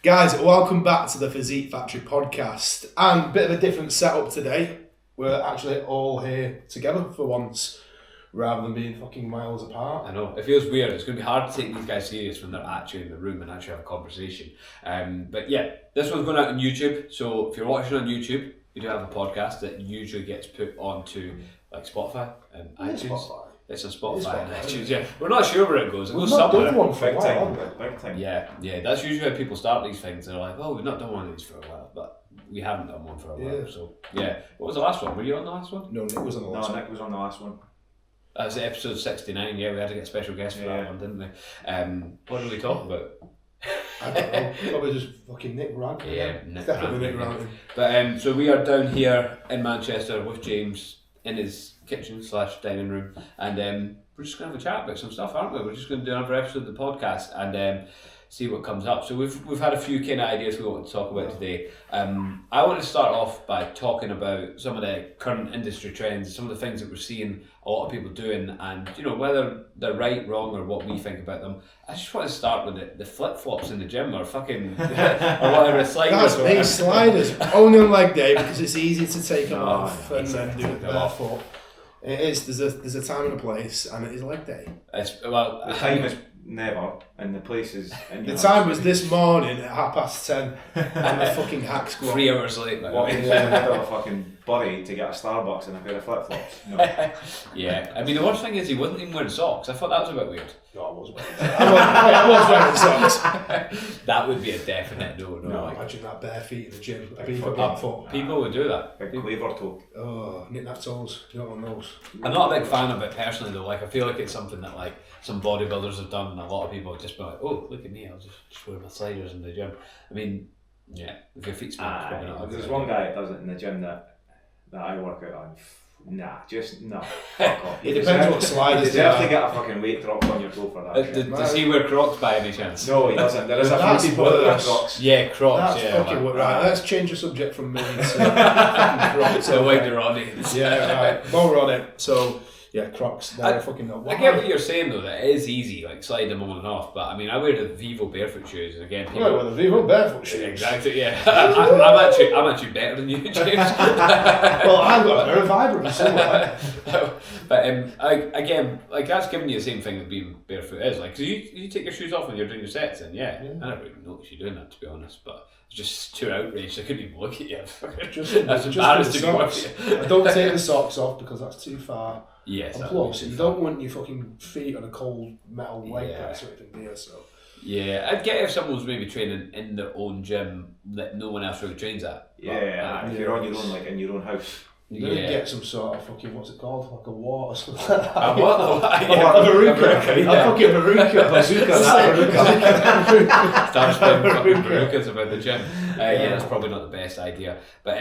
Guys, welcome back to the Physique Factory podcast. And a bit of a different setup today. We're actually all here together for once, rather than being fucking miles apart. I know, it feels weird. It's going to be hard to take these guys serious when they're actually in the room and actually have a conversation. But yeah, this one's going out on YouTube. So if you're watching on YouTube, we do have a podcast that usually gets put onto like Spotify and iTunes. It's on Spotify and iTunes, yeah. We're not sure where it goes. It goes somewhere. We've not done one for a while, big time. Yeah. That's usually how people start these things. They're like, oh, we've not done one of these for a while, but we haven't done one for a while. Yeah. So yeah. What was the last one? Were you on the last one? No, Nick was on the last one. No, Nick was on the last one. That was episode 69. Yeah, we had to get a special guest for that one, didn't we? What did we talk about? I don't know. Probably just fucking Nick ranting. Yeah, Definitely Nick ranting. But so we are down here in Manchester with James in his kitchen / dining room, and we're just going to have a chat about some stuff, aren't we? We're just going to do another episode of the podcast and see what comes up. So we've had a few kind of ideas we want to talk about today. I want to start off by talking about some of the current industry trends, some of the things that we're seeing a lot of people doing, and you know whether they're right, wrong, or what we think about them. I just want to start with the flip flops in the gym, or fucking or whatever sliders. That's big sliders. Only on leg day because it's easy to take them off and then do it barefoot. It is. There's a time and a place, and it is leg day. The time is never, and the place is. The time was this morning at 10:30, and the fucking hack squat. 3 hours late. Walking in the middle of a fucking Bury to get a Starbucks and a pair of flip flops. No. Yeah, I mean the worst thing is he wasn't even wearing socks. I thought that was a bit weird. No, I was wearing socks. I was wearing socks. That would be a definite no. Imagine that bare feet in the gym. People would do that. Big cleaver toe. Oh, knit that toes. You don't want those. I'm not a big fan of it personally though. Like I feel like it's something that like some bodybuilders have done, and a lot of people have just been like, oh, look at me, I'll just wear my sliders in the gym. I mean, yeah, if your feet smell, it's probably not. There's one guy that does it in the gym that I work out on. Nah, just no. Fuck off. It depends what sliders. You deserve to get a fucking weight drop on your toe for that. Does he wear Crocs by any chance? No, he doesn't. There is a few people that wear Crocs. Yeah, Crocs. That's yeah, fucking right. Let's change the subject from me to fucking Crocs. So wider audience. Yeah, right. More on it. So yeah, Crocs. I fucking know. I get what you're saying though. That it is easy, like slide them on and off. But I mean, I wear the Vivo barefoot shoes, and again, people. Well, the Vivo barefoot shoes. Exactly. Yeah. I'm actually better than you, James. Well, I've got a pair of Vibrams somewhere. But again, like that's giving you the same thing that being barefoot is. Like, 'cause you take your shoes off when you're doing your sets, and yeah. I never even noticed you doing that, to be honest. But it's just too outraged. I couldn't even look at you. That's embarrassed to be with you. I don't take the socks off because that's too far. Yes. And plus, you don't want your fucking feet on a cold metal leg press or anything there. So. Yeah, I'd get if someone was maybe training in their own gym that no one else really trains at. Yeah, if you're on your own, like in your own house. You're going to get some sort of fucking, what's it called? Like a wart or something like that. A what? A Veruca. A fucking Veruca. Bazooka. Start spending fucking Verucas about the gym. Yeah, that's probably not the best idea. But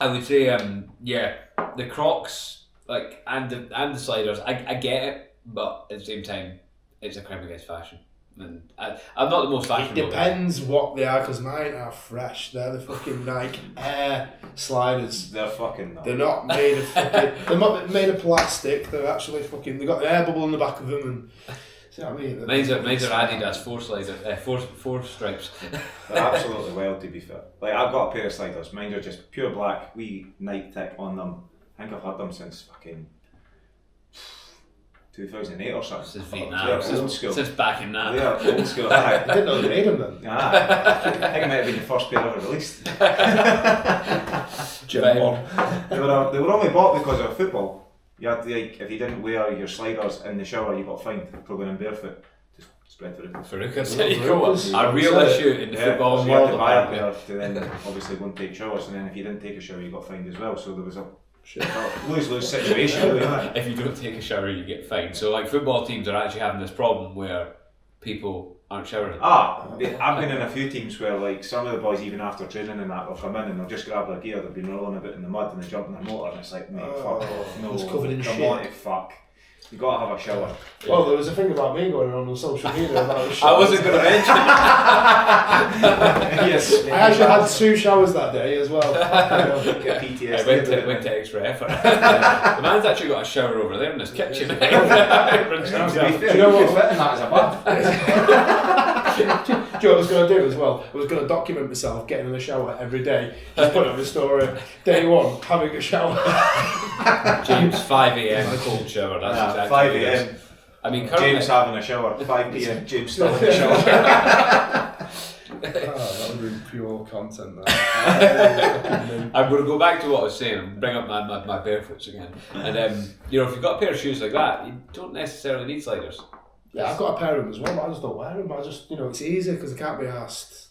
I would say, the Crocs, like, and the sliders, I get it, but at the same time, it's a crime against fashion. And I'm not the most fashionable. It depends what they are, because mine are fresh. They're the fucking Nike Air sliders. They're fucking not. They're not made of fucking. They're not made of plastic. They're actually fucking. They got an air bubble in the back of them, and see what I mean. Mine's are Adidas four stripes. They're absolutely wild, to be fair. Like I've got a pair of sliders. Mine are just pure black. Wee Nike tick on them. I think I've had them since fucking 2008 or something. Since Vietnam. Since back in that. Yeah, old school. I didn't know they made them then. I think it might have been the first pair ever released. They were only bought because of football. You had to, like, if you didn't wear your sliders in the shower, you got fined for going in barefoot. Just spread Verucas. There you go. A real issue in the football so world. You had to buy a pair to then obviously go and take showers, and then if you didn't take a shower, you got fined as well. So there was a lose-lose situation. Really, if you don't take a shower, you get fined. So like football teams are actually having this problem where people aren't showering. I've been in a few teams where like some of the boys, even after training and that, will come in and they'll just grab their gear. They've been rolling about in the mud and they jump in the motor, and it's like, mate, fuck off. No, it's covered in come shit. on, fuck. You gotta have a shower. Well, there was a thing about me going on social media about the shower. I wasn't going to mention it. Yes. I actually had 2 showers that day as well. Get PTSD. I went to extra effort. The man's actually got a shower over there in his kitchen. To be fair, you could fit in that as a bath. you know what I was going to do as well? I was going to document myself getting in the shower every day. Just put it on the story. Day one, having a shower. James, 5 a.m. cold shower. That's exactly 5 what it a.m. is. I mean, currently, James having a shower. 5 p.m. James still in the shower. That would be pure content there. I'm going to go back to what I was saying and bring up my barefoots again. And you know, if you've got a pair of shoes like that, you don't necessarily need sliders. Yeah, I've got a pair of them as well, but I just don't wear them. I just, you know, it's easy because I can't be asked.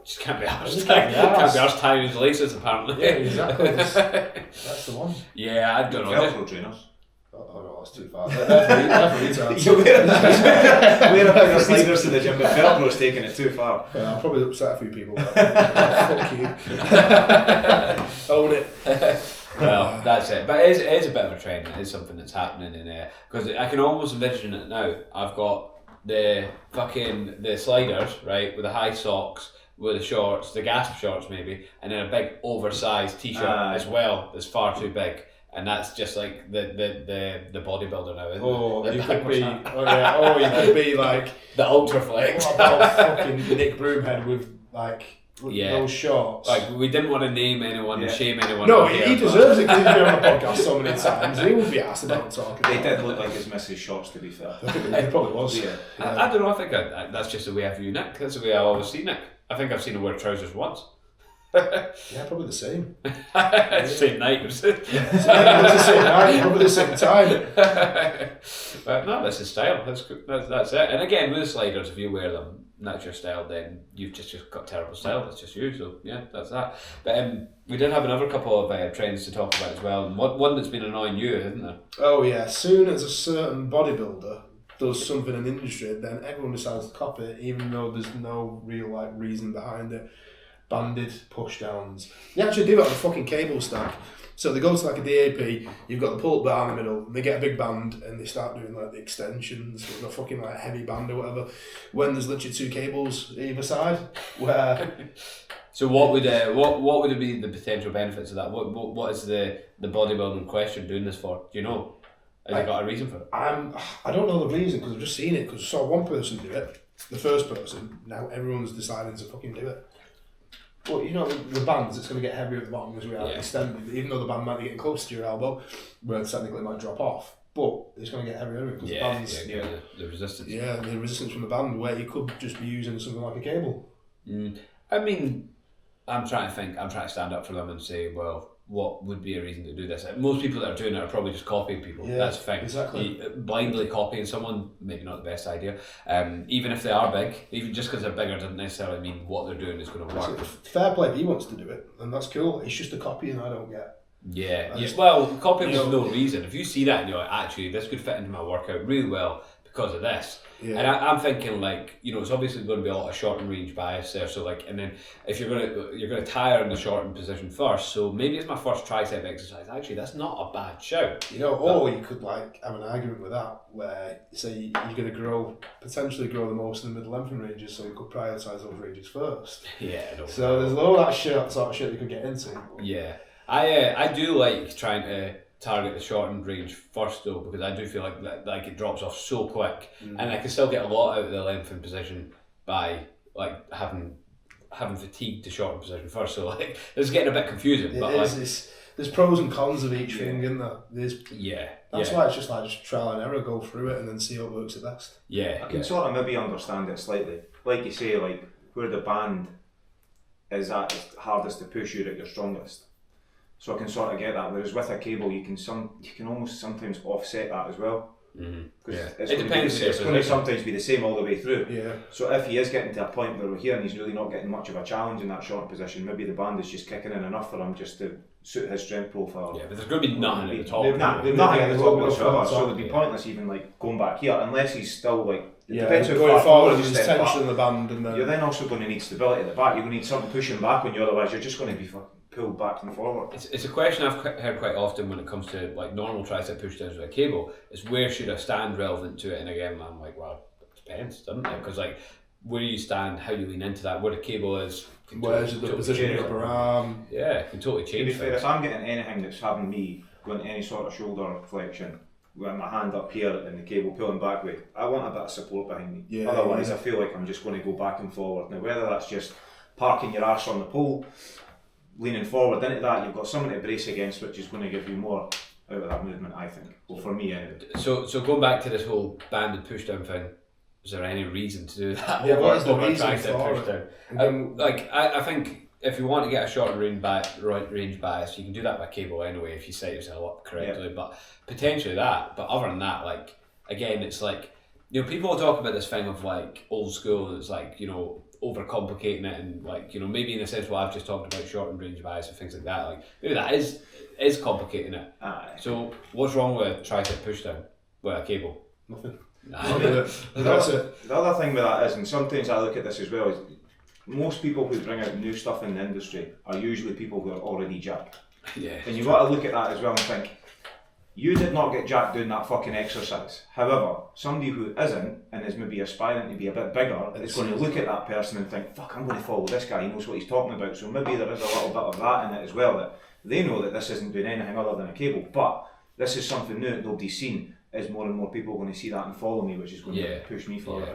Just can't be arsed. Can't be arsed. Can't be arsed tying his laces, apparently. Yeah, exactly. That's the one. Yeah, I don't know. Velcro trainers. Oh no, that's too far. They're for retards. You're wearing a pair of sliders to the gym, but Velcro's taking it too far. Yeah, I'll probably upset a few people. But fuck you. Own it. Well, that's it. But it is a bit of a trend. It is something that's happening in there. Because I can almost envision it now. I've got the sliders, right, with the high socks, with the shorts, the gasp shorts maybe, and then a big oversized t-shirt as well that's far too big. And that's just like the bodybuilder now, isn't it? You could be. You could be like the ultra flex. What about fucking Nick Broomhead with like those shorts? Like, we didn't want to name anyone and shame anyone. No, he deserves it because he's been on the podcast so many times. He would be asked about talking. They did look like his missus' shorts, to be fair. He probably was. Yeah. I don't know. I think that's just the way I view Nick. That's the way I always see Nick. I think I've seen him wear trousers once. Yeah, probably the same. Same night. It's the same night, probably the same time. But no, that's his style. That's it. And again, with the sliders, if you wear them, that's your style, then you've just got terrible style. That's just you. So yeah, that's that. But we did have another couple of trends to talk about as well. And one that's been annoying you, isn't there? Oh yeah, as soon as a certain bodybuilder does something in the industry, then everyone decides to copy it, even though there's no real reason behind it. Banded push downs. They actually do it on a fucking cable stack. So they go to like a DAP, you've got the pull-up bar in the middle, and they get a big band and they start doing like the extensions with a fucking like heavy band or whatever. When there's literally 2 cables either side, where. So what would be the potential benefits of that? What is the bodybuilder in question doing this for? Do you know? Has he got a reason for it? I don't know the reason because I've just seen it because I saw one person do it, the first person. Now everyone's deciding to fucking do it. Well, you know, the bands, it's going to get heavier at the bottom as we are extended, even though the band might be getting close to your elbow, where technically it might drop off. But it's going to get heavier because the bands... the resistance. Yeah, the resistance from the band, where you could just be using something like a cable. I mean, I'm trying to stand up for them and say, well, what would be a reason to do this? Most people that are doing it are probably just copying people. Yeah, that's the thing. Exactly. Blindly copying someone, maybe not the best idea. Even if they are big, even just because they're bigger doesn't necessarily mean what they're doing is going to work. Fair play if he wants to do it, and that's cool. It's just a copy and I don't get. Yeah. Well, copying for no reason. If you see that and you're like, actually, this could fit into my workout really well because of this. Yeah. And I'm thinking like, you know, it's obviously going to be a lot of shortened range bias there. So like, and then if you're gonna tire in the shortened position first, so maybe it's my first tricep exercise. Actually, that's not a bad shout. You know, or you could like have an argument with that where say you're going to potentially grow the most in the middle length ranges, so you could prioritise those ranges first. Yeah. So there's all that sort of shit you could get into. Yeah, I do like trying to target the shortened range first though, because I do feel like it drops off so quick, and I can still get a lot out of the lengthened position by like having fatigued the shortened position first. So like it's getting a bit confusing. There's pros and cons of each thing, isn't there? That's why it's just trial and error, go through it and then see what works the best. I can sort of maybe understand it slightly. Like you say, like where the band is at its hardest to push, you're at your strongest. So I can sort of get that. Whereas with a cable, you can almost sometimes offset that as well. It depends. It's going to sometimes be the same all the way through. Yeah. So if he is getting to a point where we're here and he's really not getting much of a challenge in that short position, maybe the band is just kicking in enough for him just to suit his strength profile. Yeah, but there's going to be nothing at the top. Nothing at the top whatsoever. So it'd be pointless even like going back here unless he's still like. Depends how far forward, there's tension in the band, and then you're then also going to need stability at the back. You're going to need something pushing back on you, otherwise you're just going to be pulled back and forward. It's a question I've heard quite often when it comes to like normal tricep push downs with a cable. Is where should I stand relevant to it? And again, I'm like, well, it depends, doesn't it? Because like where you stand, how you lean into that, where the cable is, where's the position of your upper arm? Yeah, it can totally change. To be fair, if I'm getting anything that's having me going to any sort of shoulder flexion, with my hand up here and the cable pulling back way. I want a bit of support behind me. Yeah, Otherwise, yeah. I feel like I'm just going to go back and forward. Now, whether that's just parking your arse on the pole, leaning forward into that, you've got something to brace against, which is going to give you more out of that movement, I think. Well, for me anyway. So going back to this whole banded pushdown thing, is there any reason to do that? Yeah, what is the Over reason tricep for pushdown? it? Like I think if you want to get a shorter range bias, you can do that by cable anyway if you set yourself up correctly. But potentially that. But other than that, like again, it's like people will talk about this thing of like old school, and it's like overcomplicating it, and like maybe in a sense what I've just talked about, shortened range bias and things like that. Like maybe that is complicating it. So what's wrong with tricep pushdown with a cable? Nothing. Nah. That's it. The other thing with that is, and sometimes I look at this as well, is most people who bring out new stuff in the industry are usually people who are already jacked. Yeah. And you've got to look at that as well and think, you did not get jacked doing that fucking exercise. However, somebody who isn't and is maybe aspiring to be a bit bigger is going to look at that person and think, fuck, I'm going to follow this guy, he knows what he's talking about. So maybe there is a little bit of that in it as well, that they know that this isn't doing anything other than a cable, but this is something new that nobody's seen. Is more and more people going to see that and follow me, which is going to push me forward.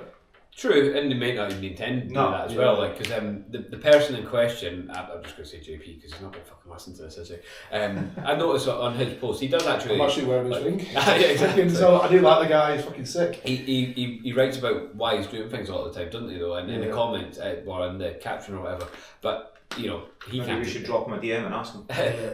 True, and they might not even intend to do that as well. Like, because the person in question, I'm just going to say JP because he's not going to fucking listen to this, is he? I noticed on his post, he does actually. I'm actually wearing his ring. Yeah, exactly. So I do like the guy. He's fucking sick. He writes about why he's doing things all the time, doesn't he? Though, and in the comments or in the caption or whatever, but. He Maybe can't. We should drop him a DM and ask him.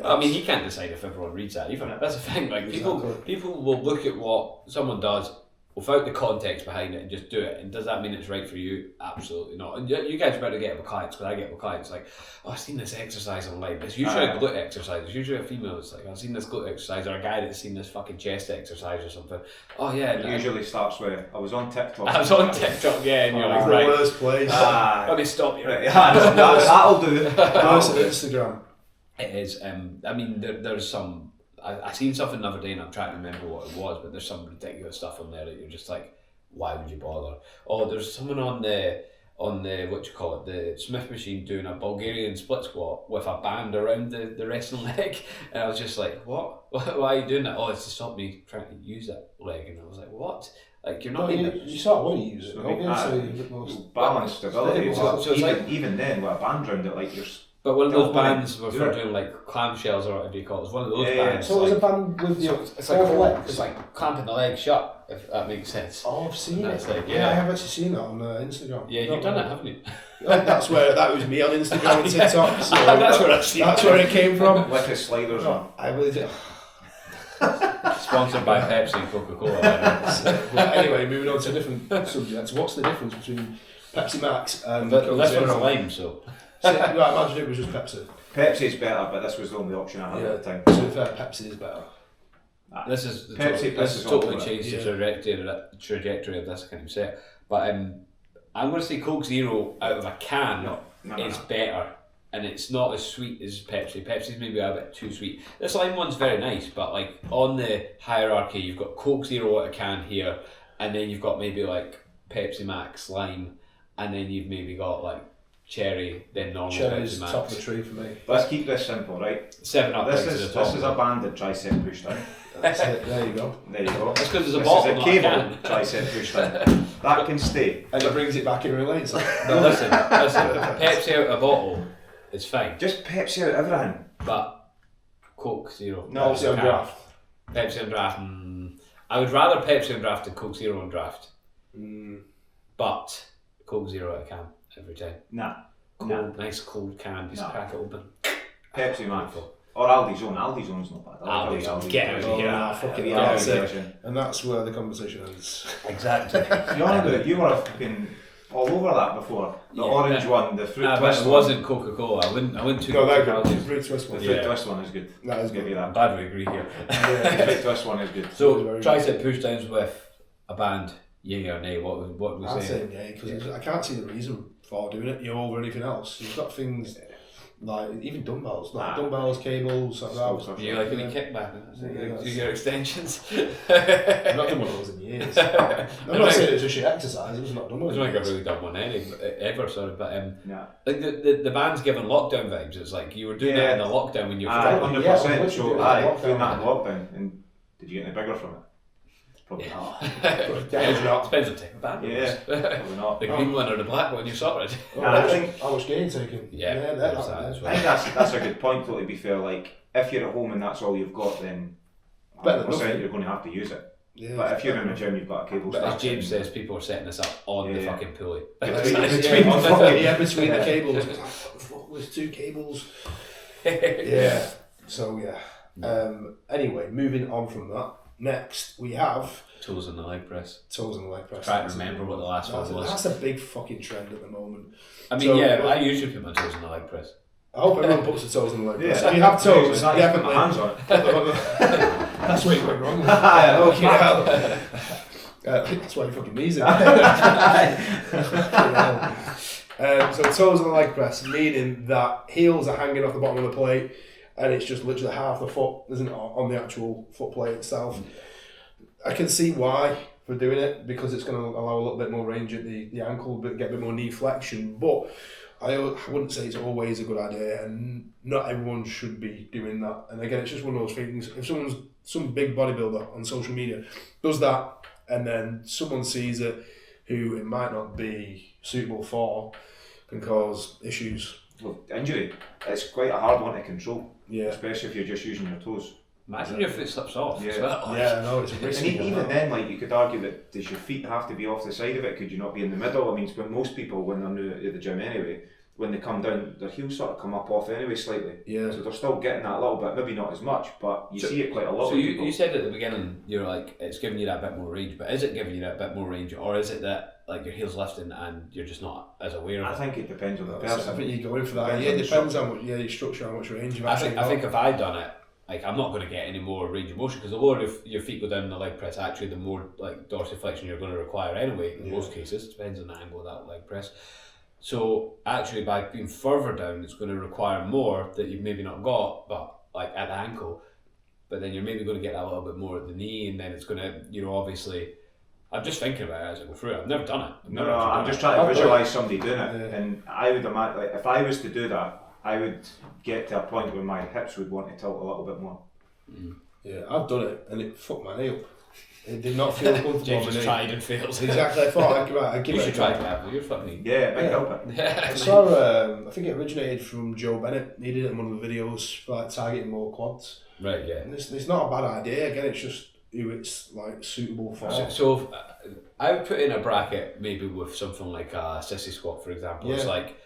I mean, he can't decide if everyone reads that either. That's the thing. Like people will look at what someone does without the context behind it and just do it. And does that mean it's right for you? Absolutely not. And you guys better get it with clients, because I get it with clients like, oh, I've seen this exercise online. It's usually a glute exercise. It's usually a female. It's like, I've seen this glute exercise, or a guy that's seen this fucking chest exercise or something. Oh yeah. It usually starts with, I was on TikTok. I was on TikTok, yeah, and you're like, right. The worst place. Let me stop you. Right, that'll do. Worse than Instagram. It is. I mean, there's some. I seen something the other day and I'm trying to remember what it was, but there's some ridiculous stuff on there that you're just like, why would you bother? Oh, there's someone on the what you call it, the Smith machine doing a Bulgarian split squat with a band around the wrestling leg, and I was just like, what? Why are you doing that? Oh, it's to stop me trying to use that leg, and I was like, what? Like you're not. You sort of want to use it, don't you? So you get most balance, stability. So it's even then, with a band round it, like you're. But one of those bands were for doing like clamshells or whatever you call it. It's one of those bands. So it was a band with your it's like legs. It's like clamping the leg shut, if that makes sense. Oh, I've seen it. Like, I have actually seen that on Instagram. Yeah, you've done it, haven't you? That was me on Instagram and TikTok. So that's where I see. That's where it came from. With his sliders on. I was. Sponsored by Pepsi and Coca-Cola. Well, anyway, moving on to different subjects. What's the difference between Pepsi Max and But Coke this one's Zero? lime, so. Right, imagine it was just Pepsi. Pepsi's better, but this was the only option I had at the time. So to be fair, Pepsi is better. This is Pepsi totally changed the trajectory of this kind of set. But I'm going to say Coke Zero out of a can is better, and it's not as sweet as Pepsi. Pepsi's maybe a bit too sweet. This lime one's very nice, but like on the hierarchy, you've got Coke Zero out of a can here, and then you've got maybe like Pepsi Max lime, and then you've maybe got like cherry, then normal Cherry's Pepsi Max. top of the tree for me. Let's keep this simple, right? 7 Up This to is the top. this is a banded tricep push down. That's it. There you go. There you go. That's because there's a This bottle, is a not a cable can. tricep push down. That can stay. And it brings it back in relates. No, listen. Pepsi out of a bottle is fine, Just Pepsi out everything. but Coke Zero. No, Pepsi on draft. Pepsi on draft. I would rather Pepsi on draft than Coke Zero on draft. But Coke Zero out of can every time. Nah. Cold, nice cold can, just crack it open. Pepsi Max. Or Aldi's Own. Aldi's Own's not bad. I like Aldi's Own. Get out of here. Oh, fucking The hell, Aldi that's it. version. And that's where the conversation ends. Exactly. You were fucking all over that before. The orange one, the fruit but twist it wasn't Coca-Cola. I wouldn't too No, quick that Aldi's. good. Fruit twist The one. fruit twist one is good. That is Give good. you I'm that. glad we agree here. The fruit twist one is good. So, Very tricep push downs with a band, yay or nay, what we I'd saying? say yeah, because I can't see the reason for doing it. You're over anything else. You've got things like even dumbbells, dumbbells, cables, like that. Do you like any kickback? Do your extensions? I've not done one of those in years. I'm not saying it's just your exercise. I've not done one. I don't think I've really done one ever, sorry, but Yeah. like the band's given lockdown vibes. It's like you were doing that in the lockdown when you were 100%. Yeah, So doing I that in doing that in lockdown. lockdown. And did you get any bigger from it? Probably not. Definitely not. Depends on type of band. Yeah, probably not. The green one or the black one, you're sorted. I think how much gain you taking? Yeah, that there's that as as well. I think that's a good point though, to be fair. Like, if you're at home and that's all you've got, then Better than 100% nothing. you're going to have to use it. Yeah, But if you're in a gym, you've got a cable But stack. as James says, people are setting this up on the Yeah. fucking pulley. Between on the fucking, fucking- between the Yeah. cables. Fuck, there's 2 cables. Yeah. So anyway, moving on from that. Next, we have Toes on the leg press. toes on the leg press. Try to remember what the last That's, one was. that's a big fucking trend at the moment. I mean, So, I usually put my toes on the leg press. I hope everyone puts their toes on the leg press. Yeah. If you have toes, It's not even put definitely. my hands on it. That's where you went wrong. Okay. That's why your fucking knees are. So toes on the leg press, meaning that heels are hanging off the bottom of the plate, and it's just literally half the foot, isn't it, on the actual foot plate itself. I can see why for doing it, because it's going to allow a little bit more range at the ankle, but get a bit more knee flexion. But I wouldn't say it's always a good idea, and not everyone should be doing that. And again, it's just one of those things. If some big bodybuilder on social media does that, and then someone sees it who it might not be suitable for, can cause issues. Well, injury, it's quite a hard one to control, Yeah. especially if you're just using your toes. Imagine your foot slips off as Yeah. well. Yeah, no, it's a And risky even one. then, like, you could argue that does your feet have to be off the side of it? Could you not be in the middle? I mean, when most people, when they're new at the gym anyway, when they come down, their heels sort of come up off anyway slightly. Yeah. So they're still getting that a little bit, maybe not as much, but you see it quite a lot So with people. you said at the beginning, you're like, it's giving you that bit more range, but is it giving you that bit more range, or is it that like your heel's lifting and you're just not as aware I of it? think it depends on the I person. think you go in for that. Depends Yeah, on it the depends how structure. much your structure, how much range you've I actually think got. if I'd done it, like I'm not going to get any more range of motion because the lower your feet go down in the leg press, actually the more like dorsiflexion you're going to require anyway. In most cases, depends on the angle of that leg press. So actually, by being further down, it's going to require more that you've maybe not got, but like at the ankle. But then you're maybe going to get that a little bit more at the knee, and then it's going to, obviously. I'm just thinking about it as I go through it. I've never done it. I've never No, actually I'm done just it. trying to I've done visualise somebody doing it, Yeah. and I would imagine, like, if I was to do that, I would get to a point where my hips would want to tilt a little bit more. Yeah, I've done it, and it fucked my knee up. It did not feel comfortable. James on my has knee. tried and failed. Exactly. I thought I'd give You it a should try try. that. You're funny. Yeah, it might Yeah. help it. I saw. I think it originated from Joe Bennett. He did it in one of the videos for like targeting more quads. Right, yeah. And it's not a bad idea. Again, it's just who it's like suitable for. So I would put in a bracket maybe with something like a sissy squat, for example. It's Yeah. like,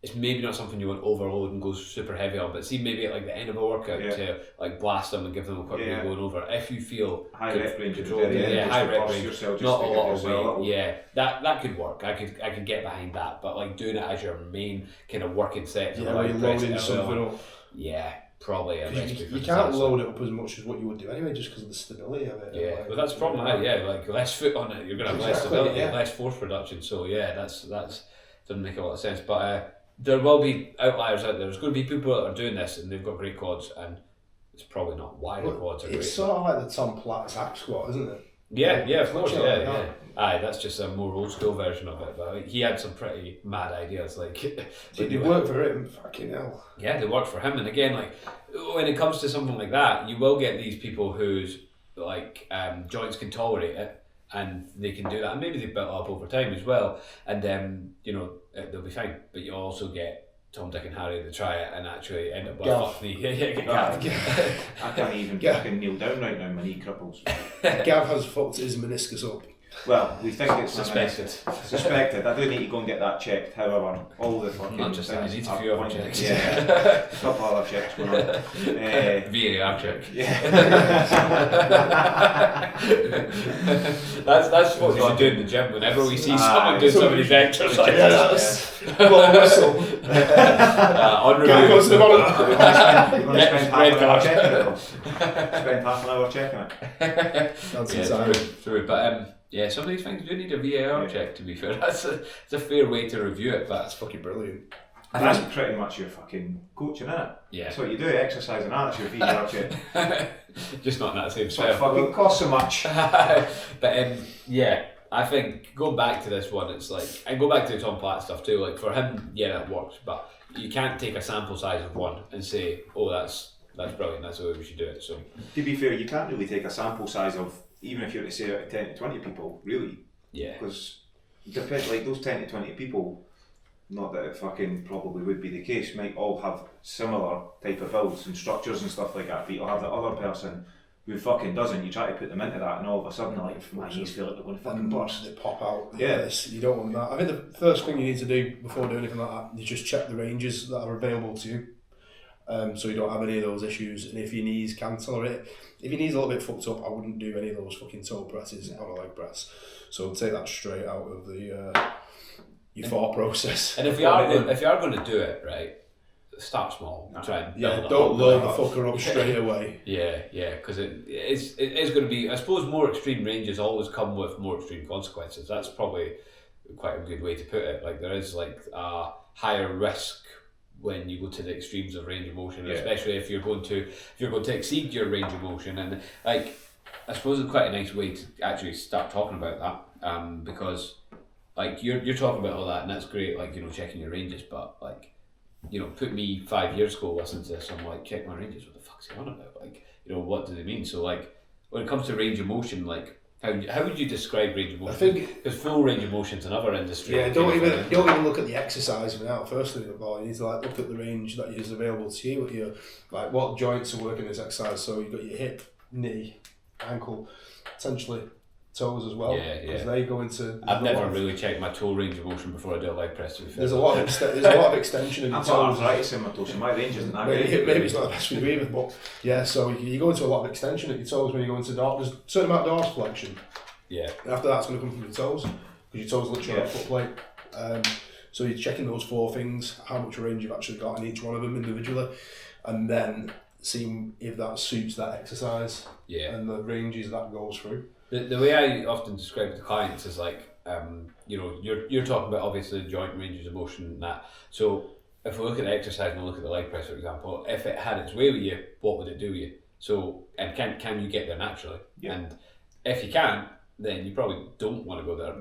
it's maybe not something you want to overload and go super heavy on, but see maybe at like the end of a workout Yeah. to like blast them and give them a quick Yeah. going over. If you feel High good rep range at the control, very end, yeah, just high to rep bust range, yourself, just not to a give lot of yourself a weight. little- Yeah, that could work. I could get behind that, but like doing it as your main kind of working set. Yeah, when you're loading something up. Yeah, probably a 'Cause recipe for you can't disaster. load it up as much as what you would do anyway, just because of the stability of it. Yeah, Like, but that's the problem. Like less foot on it, you're gonna have less Exactly, stability, yeah. less force production. So yeah, that's doesn't make a lot of sense. But there will be outliers out there. There's going to be people that are doing this and they've got great quads, and it's probably not why the quads are great. It's sort of like the Tom Platt's hack squat, isn't it? Yeah, of course, Literally yeah, like yeah. Aye, that's just a more old school version of it. But he had some pretty mad ideas. Like, Did it work for him? Fucking hell. yeah, they work for him. And again, like when it comes to something like that, you will get these people whose like joints can tolerate it, and they can do that, and maybe they built up over time as well, and they'll be fine. But you also get Tom, Dick, and Harry that try it and actually end up with Gav. fuck knee. Get Ah, Gav. I can't even Yeah. fucking kneel down right now, my knee cripples. Gav has fucked his meniscus up. Well, we think it's Suspected. Suspected. I do need to go and get that checked. However, all the fucking Not just that, things he needs a are few other pointing- checks. Yeah, a couple other checks going on. VAR check. Yeah. That's what we should do in the gym. Whenever we see someone doing some of these exercises, Well, whistle. on Gav review. goes to the bottom. We're going to spend Red half an hour card. checking it. Though. Spend half an hour checking it. That's Yeah, insane. true. But yeah, some of these things do need a VAR Yeah. check. To be fair, it's a fair way to review it. But That's fucking brilliant. And that's pretty much your fucking coaching, isn't it? yeah, That's what you do, exercise and that's your VAR check. just not in that same So it spell. fucking costs so much. But yeah, I think going back to this one, it's like, and go back to the Tom Platt stuff too. Like for him, yeah, that works. But you can't take a sample size of one and say, oh, that's brilliant. That's the way we should do it. So To be fair, you can't really take a sample size of even if you were to say out of 10 to 20 people, really, Yeah. because like those 10 to 20 people, not that it fucking probably would be the case, might all have similar type of builds and structures and stuff like that, but you'll have the other person who fucking doesn't. You try to put them into that, and all of a sudden, like, my knees feel like they're going to fucking burst. They pop out. Yeah. You don't want that. I think the first thing you need to do before doing anything like that is just check the ranges that are available to you. So you don't have any of those issues, and if your knees can tolerate it. If your knee's a little bit fucked up, I wouldn't do any of those fucking toe presses on a leg press. So take that straight out of the your thought process. And if you are going to do it, right, start small. Try and build don't load the fucker up straight away. Yeah, because it is going to be. I suppose more extreme ranges always come with more extreme consequences. That's probably quite a good way to put it. Like there is like a higher risk when you go to the extremes of range of motion, especially if you're going to exceed your range of motion. And like I suppose it's quite a nice way to actually start talking about that, because like you're talking about all that, and that's great, like, you know, checking your ranges, but like, you know, put me 5 years ago listening to this, I'm like, check my ranges, what the fuck's he on about? Like, you know, what do they mean? So like when it comes to range of motion, like how would you describe range of motion? I think because full range of motion's another industry. Yeah, don't even look at the exercise now. First thing of all, you need to like look at the range that is available to you. What your like what joints are working this exercise. So you've got your hip, knee, ankle, potentially toes as well. Yeah. Because they go into. I've never really checked my toe range of motion before I do a leg press. To be fair. There's a lot of extension in your I've got toes. arthritis in my toes, so my range isn't that great. Maybe it's not the best for you either, but yeah. So you go into a lot of extension at your toes when you go into there's a certain amount of dorsiflexion. Yeah. And after that's going to come from your toes, because your toes literally have a foot plate. So you're checking those 4 things, how much range you've actually got in each one of them individually, and then seeing if that suits that exercise and the ranges that goes through. The way I often describe it to clients is like, you know, you're talking about obviously joint ranges of motion and that. So if we look at the exercise and we look at the leg press, for example, if it had its way with you, what would it do with you? So, and can you get there naturally? Yeah. And if you can't, then you probably don't want to go there.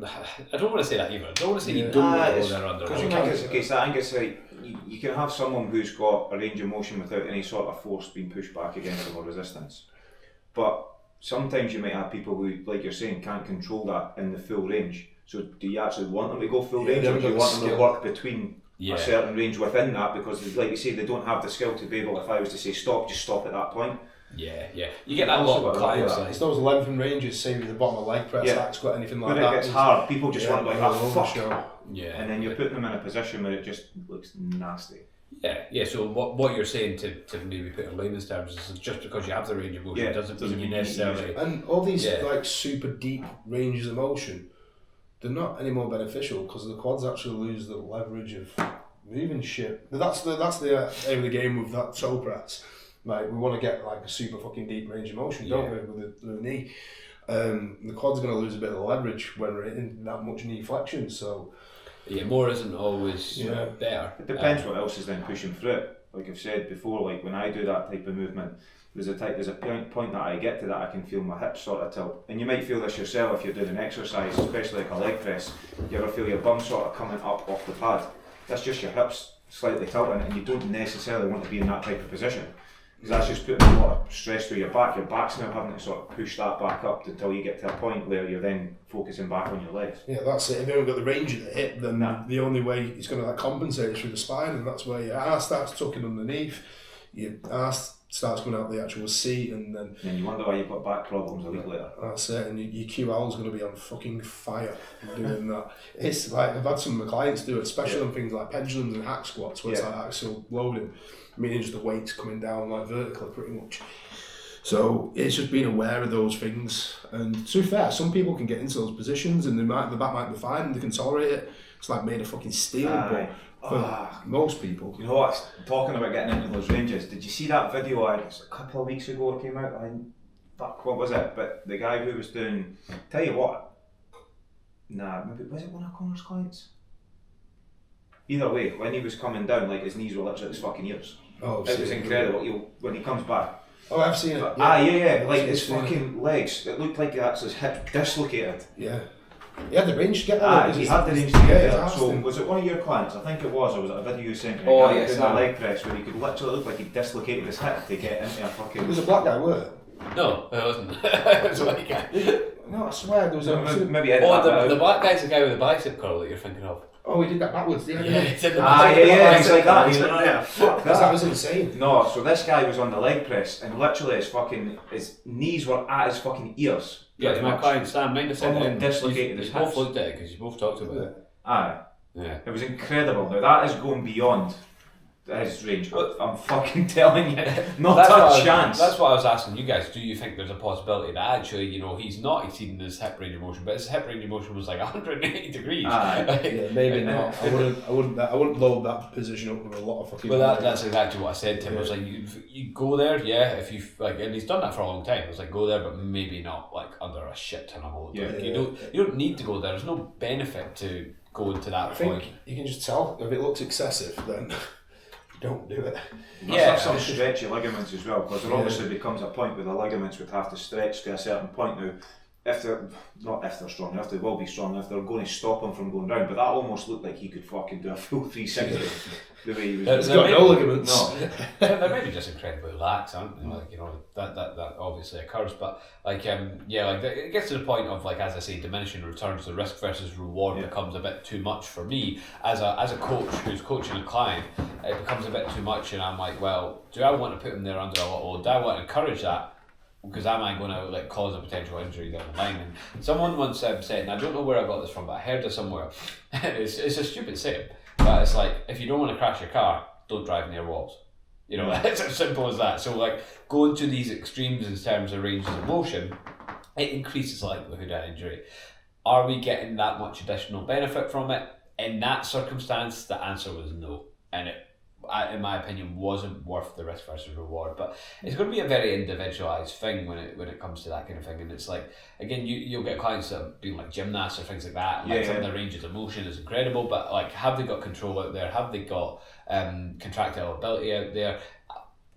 I don't want to say that either. I don't want to say you don't want to go there under. Because I think it's the case. I think it's like you can have someone who's got a range of motion without any sort of force being pushed back against them or resistance. But sometimes you might have people who, like you're saying, can't control that in the full range. So do you actually want them to go full range, or do you want them to work between a certain range within that? Because, like you say, they don't have the skill to be able, if I was to say stop, just stop at that point. Yeah. You get that a lot of clients. It's those length and ranges, say with the bottom of leg press, that's got anything like that. When it gets hard, people just want to be like, oh fuck. Yeah. And then you're putting them in a position where it just looks nasty. Yeah. So what you're saying to maybe put in layman's terms is just because you have the range of motion doesn't mean you necessarily. And all these like super deep ranges of motion, they're not any more beneficial because the quads actually lose the leverage of moving shit. That's the aim of the game with that toe press. Like we want to get like a super fucking deep range of motion, don't we, with the knee. The quad's going to lose a bit of the leverage when we're hitting that much knee flexion. So more isn't always better. It depends what else is then pushing through it. Like I've said before, like when I do that type of movement, there's a point that I get to that I can feel my hips sort of tilt. And you might feel this yourself if you're doing an exercise, especially like a leg press. You ever feel your bum sort of coming up off the pad? That's just your hips slightly tilting, and you don't necessarily want to be in that type of position. Because that's just putting a lot of stress through your back. Your back's now having to sort of push that back up until you get to a point where you're then focusing back on your legs. Yeah, that's it. If you haven't got the range of the hip, then the only way it's going to like compensate is through the spine, and that's where your arse starts tucking underneath, your arse starts going out the actual seat, and then you wonder why you've got back problems a week later. That's it, and your QL's going to be on fucking fire doing that. It's like, I've had some of my clients do it, especially on things like pendulums and hack squats, where it's like axial loading, meaning just the weight's coming down like vertically pretty much. So it's just being aware of those things, and to be fair, some people can get into those positions and the back might be fine and they can tolerate it. It's like made of fucking steel, but for most people. You know what, talking about getting into those ranges, did you see that video a couple of weeks ago it came out? What was it? But the guy who was doing, tell you what, maybe was it one of Connor's clients? Either way, when he was coming down, like his knees were literally his fucking ears. Oh, it was incredible. When he comes back. Oh, I've seen it. Like his fucking legs. It looked like that's his hip dislocated. Yeah. He had the range to get there. He had the range to get there. So was it one of your clients? I think it was. Or was it a video you sent me? Oh yes. Doing a leg press where he could literally look like he dislocated his hip to get into a fucking. It was a black guy, weren't it? No, it wasn't. It was like, No, I swear there was a. Maybe edit oh, that the out. black guy's the guy with the bicep curl that you're thinking of. Oh, he did that backwards. Yeah, He did the Ah, bicep yeah, curl. it's like that. He's like, yeah, fuck that that. was insane. No, so this guy was on the leg press, and literally his knees were at his fucking ears. Yeah, pretty my much. client Stan Minder said Someone him. dislocated his You both hips. looked at it because you both talked about it. Aye. Yeah. It was incredible. Now that is going beyond his range. I'm fucking telling you, not a chance. That's what I was asking you guys. Do you think there's a possibility that actually, he's not exceeding his hip range of motion, but his hip range of motion was like 180 degrees? Aye. Yeah, maybe not. I wouldn't load that position up with a lot of fucking. Well, that's exactly what I said to him. I was like, you go there, yeah. If you and he's done that for a long time. I was like, go there, but maybe not like under a shit ton of load. Yeah. Like, you don't need to go there. There's no benefit to going to that I point. think you can just tell if it looks excessive, then don't do it. You must have some stretchy ligaments as well, because there obviously becomes a point where the ligaments would have to stretch to a certain point. Now, if they're strong enough, they will be strong enough, they're going to stop him from going down. But that almost looked like he could fucking do a full 360 the way he was. He's got no ligaments. No. They're maybe just incredibly lax, aren't they? Like, that obviously occurs, but like it gets to the point of, like, as I say, diminishing returns. The risk versus reward becomes a bit too much for me as a coach who's coaching a client. It becomes a bit too much, and I'm like, well, do I want to put him there under a lot of load? Do I want to encourage that? Because am I going to like cause a potential injury down the line? And someone once said, and I don't know where I got this from, but I heard it somewhere. It's a stupid saying, but it's like, if you don't want to crash your car, don't drive near walls. It's as simple as that. So like, going to these extremes in terms of ranges of motion, it increases the likelihood of injury. Are we getting that much additional benefit from it? In that circumstance, the answer was no, and it, in my opinion, wasn't worth the risk versus reward. But it's going to be a very individualised thing when it comes to that kind of thing. And it's like, again, you'll get clients that are being like gymnasts or things like that. And some of their ranges of motion is incredible, but like, have they got control out there? Have they got contractile ability out there?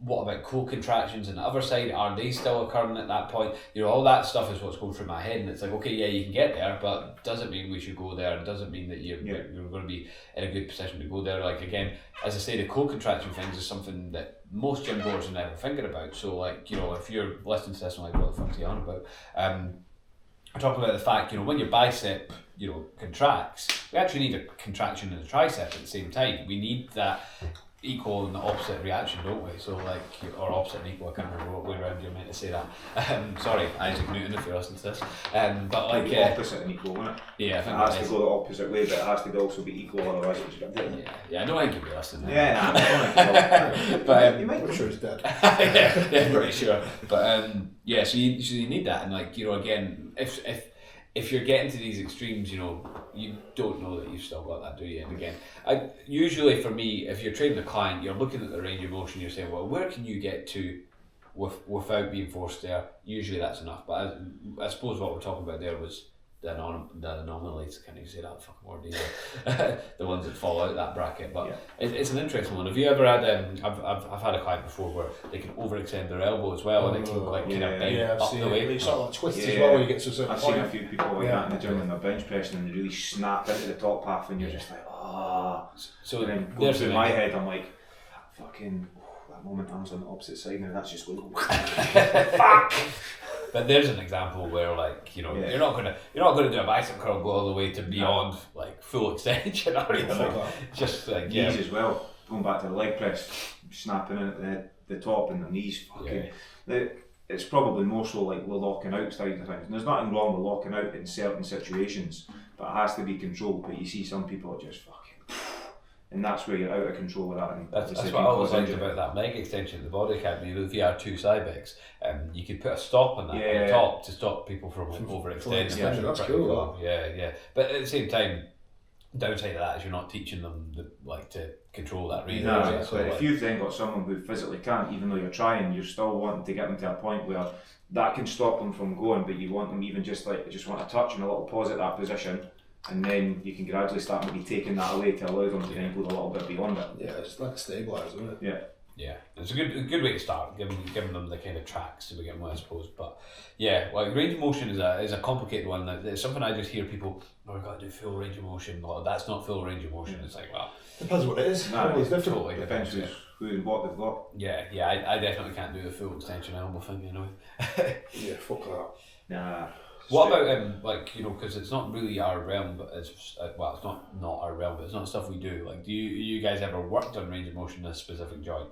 What about co-contractions on the other side? Are they still occurring at that point? All that stuff is what's going through my head, and it's like, okay, yeah, you can get there, but doesn't mean we should go there. It doesn't mean that you're going to be in a good position to go there. Like, again, as I say, the co-contraction things is something that most gym boards are never thinking about. So, like, if you're listening to this and like, what the fuck's he on about? I'm talking about the fact, when your bicep, contracts, we actually need a contraction in the tricep at the same time. We need that equal and the opposite reaction, don't we? So like, or opposite and equal, I can't remember what way around you're meant to say that. Sorry, Isaac Newton, if you're listening to this. But like, opposite and equal, isn't it? Yeah, I think it has to go the opposite way, but it has to also be equal, otherwise it's just I know I can be listening. But you might be sure he's dead. yeah, pretty sure. But so you need that, and like, again, if you're getting to these extremes, you don't know that you've still got that, do you? And again, usually for me, if you're training a client, you're looking at the range of motion, you're saying, well, where can you get to without being forced there? Usually that's enough. But I suppose what we're talking about there was the anomalies. Can you say that fucking word either? The ones that fall out of that bracket. But it's an interesting one. Have you ever had? I've had a client before where they can overextend their elbow as well, and it can like kind of bend up the way. It's sort of like twists as well when you get to a certain I've point. seen a few people like that in the gym when they're bench pressing and they really snap into the top half, and you're just like, So and then going through my head, I'm like, fucking. That moment I was on the opposite side now. That's just going. Fuck. But there's an example where, like, you're not gonna do a bicep curl go all the way to beyond like full extension or anything. Just like knees as well. Going back to the leg press, snapping in at the top and the knees. Fucking. It's probably more so like the locking out side of things. And there's nothing wrong with locking out in certain situations, but it has to be controlled. But you see some people are just fucking. And that's where you're out of control with that. And that's what I always liked about that leg extension at the Body Academy, the VR2 Cybex. You could put a stop on that on the top to stop people from overextending. Yeah, that's cool. Yeah. But at the same time, downside of that is you're not teaching them to control that range. No, so if you've then got someone who physically can't, even though you're trying, you're still wanting to get them to a point where that can stop them from going, but you want them even just want a touch and a little pause at that position. And then you can gradually start maybe taking that away to allow them to then go a little bit beyond it. Yeah, it's like a stabiliser, isn't it? Yeah. Yeah, it's a good way to start, giving them the kind of tracks to begin with, I suppose. But yeah, like range of motion is a complicated one. It's something I just hear people, I've got to do full range of motion. Well, that's not full range of motion. It's like, well, depends what it is. No, it's different. Totally depends who's who and what they've got. Yeah, I definitely can't do the full extension elbow thing, you know. Yeah, fuck that. Nah. What about like, you know, because it's not really our realm, but it's well, it's not our realm, but it's not stuff we do. Like, do you guys ever worked on range of motion in a specific joint?